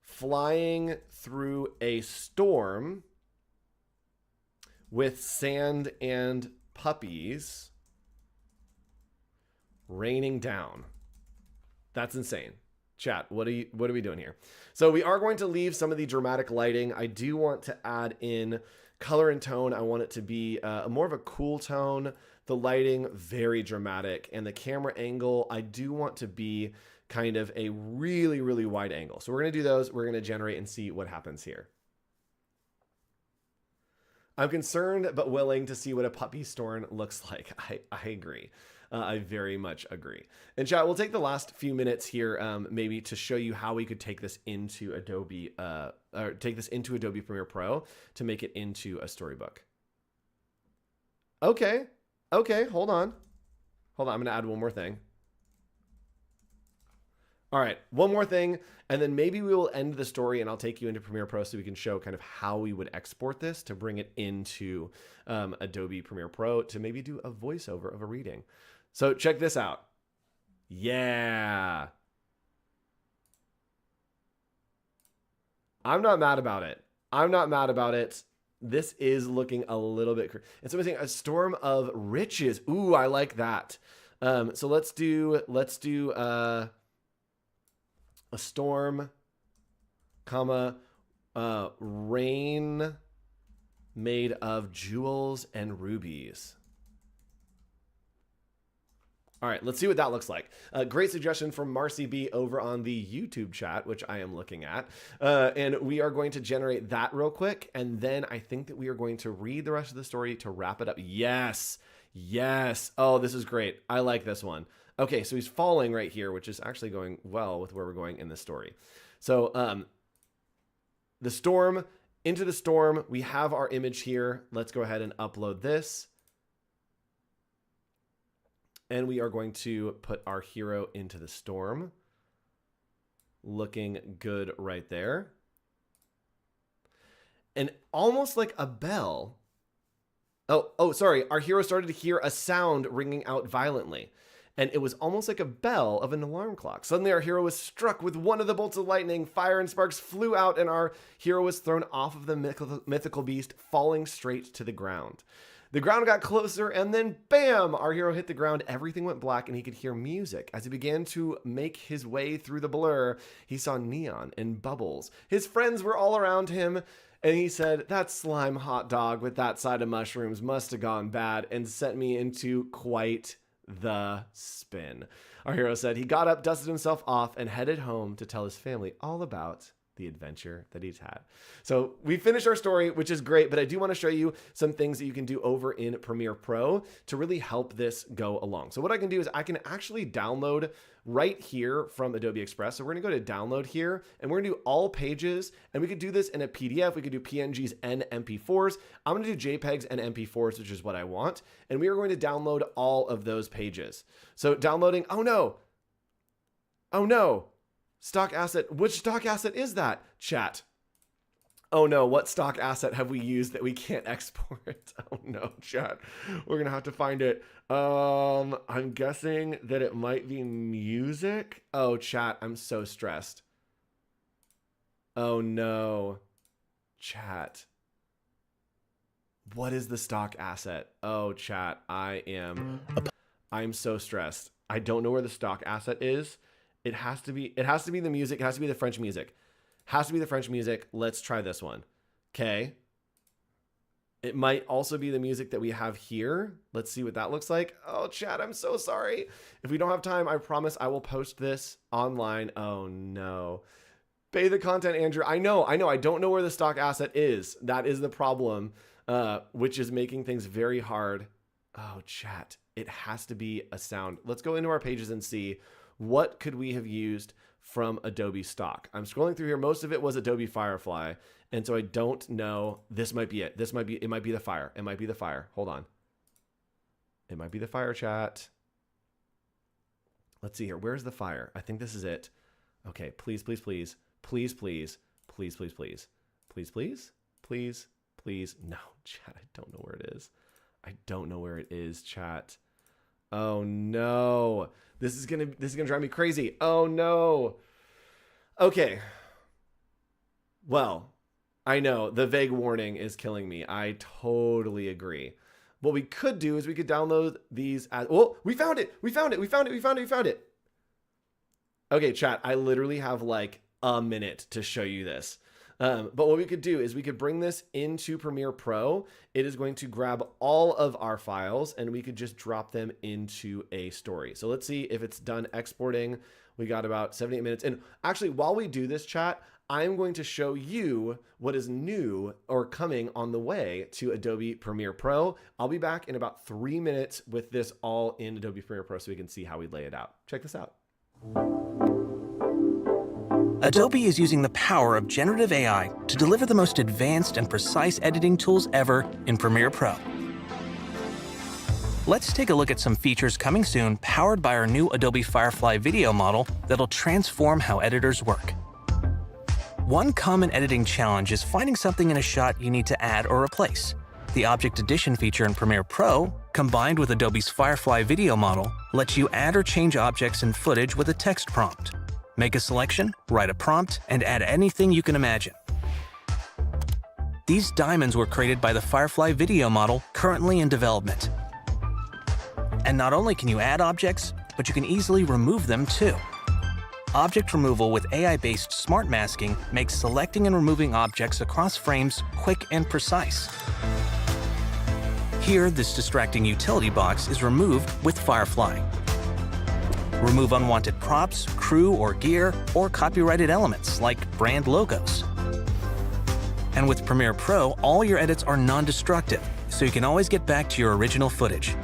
flying through a storm with sand and puppies raining down. That's insane. Chat, what are we doing here? So we are going to leave some of the dramatic lighting. I do want to add in color and tone. I want it to be more of a cool tone. The lighting, very dramatic. And the camera angle, I do want to be kind of a really, really wide angle. So we're going to do those. We're going to generate and see what happens here. I'm concerned but willing to see what a puppy storm looks like. I agree. I very much agree. And chat, we'll take the last few minutes here maybe to show you how we could take this into Adobe Premiere Pro to make it into a storybook. Okay, hold on. I'm going to add one more thing. All right, one more thing, and then maybe we will end the story and I'll take you into Premiere Pro so we can show kind of how we would export this to bring it into Adobe Premiere Pro to maybe do a voiceover of a reading. So check this out. Yeah. I'm not mad about it. This is looking a little bit, it's amazing. A storm of riches. Ooh, I like that. So let's do a storm, comma, rain made of jewels and rubies. All right, let's see what that looks like. Great suggestion from Marcy B over on the YouTube chat, which I am looking at. And we are going to generate that real quick. And then I think that we are going to read the rest of the story to wrap it up. Yes. Oh, this is great. I like this one. Okay, so he's falling right here, which is actually going well with where we're going in the story. So the storm, into the storm, we have our image here. Let's go ahead and upload this. And we are going to put our hero into the storm. Looking good right there. And almost like a bell. Oh, sorry. Our hero started to hear a sound ringing out violently. And it was almost like a bell of an alarm clock. Suddenly our hero was struck with one of the bolts of lightning. Fire and sparks flew out and our hero was thrown off of the mythical beast, falling straight to the ground. The ground got closer and then bam, our hero hit the ground. Everything went black and he could hear music. As he began to make his way through the blur, he saw neon and bubbles. His friends were all around him and he said, that slime hot dog with that side of mushrooms must have gone bad and sent me into quite the spin. Our hero said he got up, dusted himself off, and headed home to tell his family all about the adventure that he's had. So we finished our story, which is great, but I do want to show you some things that you can do over in Premiere Pro to really help this go along. So what I can do is I can actually download right here from Adobe Express. So we're going to go to download here and we're going to do all pages, and we could do this in a PDF. We could do PNGs and MP4s. I'm going to do JPEGs and MP4s, which is what I want. And we are going to download all of those pages. So downloading, oh no. Stock asset. Which stock asset is that, chat? Oh no, what stock asset have we used that we can't export? Oh no, chat. We're going to have to find it. I'm guessing that it might be music. Oh, chat, I'm so stressed. Oh no, chat. What is the stock asset? Oh, chat, I'm so stressed. I don't know where the stock asset is. It has to be the music. It has to be the French music. Let's try this one. Okay. It might also be the music that we have here. Let's see what that looks like. Oh, chat, I'm so sorry. If we don't have time, I promise I will post this online. Oh no. Pay the content, Andrew. I know. I don't know where the stock asset is. That is the problem, which is making things very hard. Oh, chat. It has to be a sound. Let's go into our pages and see what could we have used from Adobe stock. I'm scrolling through here. Most of it was Adobe Firefly. And so I don't know. This might be it. It might be the fire. It might be the fire. Hold on. It might be the fire, chat. Let's see here. Where's the fire? I think this is it. Okay. Please. No, chat. I don't know where it is. Chat. Oh no. This is gonna drive me crazy. Oh no. Okay. Well, I know the vague warning is killing me. I totally agree. What we could do is we could download these as, oh, we found it. We found it. Okay, chat, I literally have like a minute to show you this. But what we could do is we could bring this into Premiere Pro. It is going to grab all of our files and we could just drop them into a story. So let's see if it's done exporting. We got about 78 minutes. And actually, while we do this, chat, I'm going to show you what is new or coming on the way to Adobe Premiere Pro. I'll be back in about 3 minutes with this all in Adobe Premiere Pro so we can see how we lay it out. Check this out. Adobe is using the power of generative AI to deliver the most advanced and precise editing tools ever in Premiere Pro. Let's take a look at some features coming soon powered by our new Adobe Firefly video model that'll transform how editors work. One common editing challenge is finding something in a shot you need to add or replace. The Object Addition feature in Premiere Pro, combined with Adobe's Firefly video model, lets you add or change objects in footage with a text prompt. Make a selection, write a prompt, and add anything you can imagine. These diamonds were created by the Firefly video model currently in development. And not only can you add objects, but you can easily remove them too. Object removal with AI-based smart masking makes selecting and removing objects across frames quick and precise. Here, this distracting utility box is removed with Firefly. Remove unwanted props, crew or gear, or copyrighted elements like brand logos. And with Premiere Pro, all your edits are non-destructive, so you can always get back to your original footage.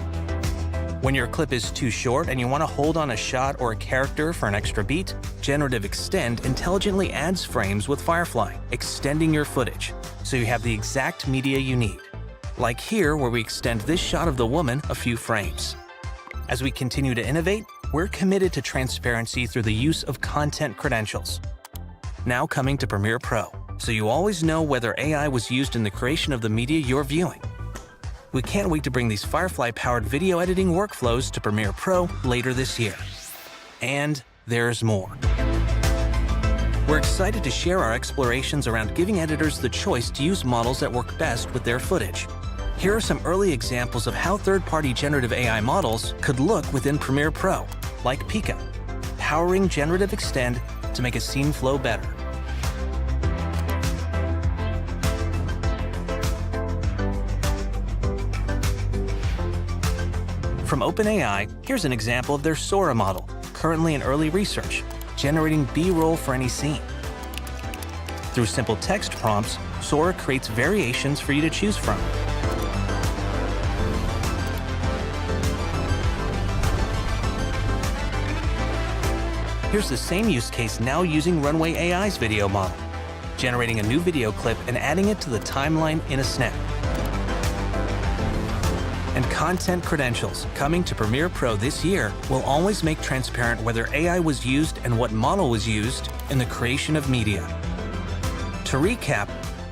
When your clip is too short and you want to hold on a shot or a character for an extra beat, Generative Extend intelligently adds frames with Firefly, extending your footage, so you have the exact media you need. Like here, where we extend this shot of the woman a few frames. As we continue to innovate, we're committed to transparency through the use of content credentials. Now coming to Premiere Pro, so you always know whether AI was used in the creation of the media you're viewing. We can't wait to bring these Firefly-powered video editing workflows to Premiere Pro later this year. And there's more. We're excited to share our explorations around giving editors the choice to use models that work best with their footage. Here are some early examples of how third-party generative AI models could look within Premiere Pro, like Pika, powering Generative Extend to make a scene flow better. From OpenAI, here's an example of their Sora model, currently in early research, generating B-roll for any scene. Through simple text prompts, Sora creates variations for you to choose from. Here's the same use case now using Runway AI's video model, generating a new video clip and adding it to the timeline in a snap. And content credentials coming to Premiere Pro this year will always make transparent whether AI was used and what model was used in the creation of media. To recap,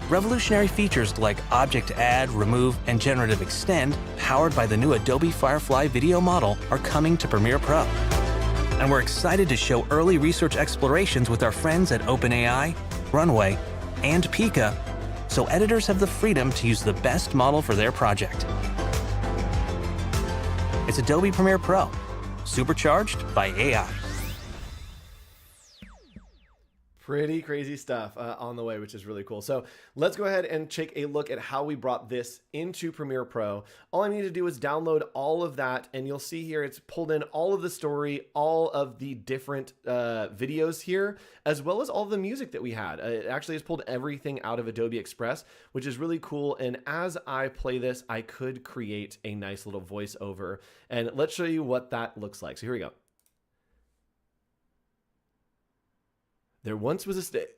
revolutionary features like Object Add, Remove, and Generative Extend, powered by the new Adobe Firefly video model, are coming to Premiere Pro. And we're excited to show early research explorations with our friends at OpenAI, Runway, and Pika, so editors have the freedom to use the best model for their project. It's Adobe Premiere Pro, supercharged by AI. Pretty crazy stuff on the way, which is really cool. So let's go ahead and take a look at how we brought this into Premiere Pro. All I need to do is download all of that, and you'll see here it's pulled in all of the story, all of the different videos here, as well as all of the music that we had. It actually has pulled everything out of Adobe Express, which is really cool. And as I play this, I could create a nice little voiceover. And let's show you what that looks like. So here we go. There once was a state.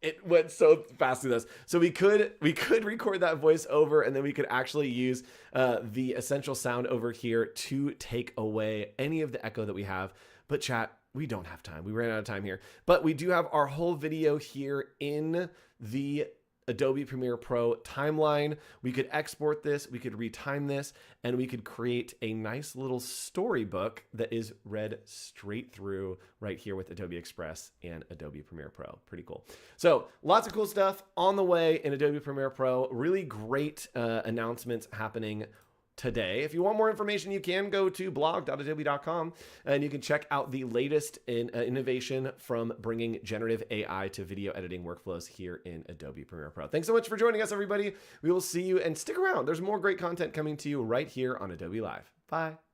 It went so fast through this. So we could record that voice over, and then we could actually use the essential sound over here to take away any of the echo that we have. But chat, we don't have time. We ran out of time here. But we do have our whole video here in the Adobe Premiere Pro timeline. We could export this, we could retime this, and we could create a nice little storybook that is read straight through right here with Adobe Express and Adobe Premiere Pro. Pretty cool. So lots of cool stuff on the way in Adobe Premiere Pro. Really great announcements happening today. If you want more information, you can go to blog.adobe.com and you can check out the latest innovation from bringing generative AI to video editing workflows here in Adobe Premiere Pro. Thanks so much for joining us, everybody. We will see you, and stick around. There's more great content coming to you right here on Adobe Live. Bye.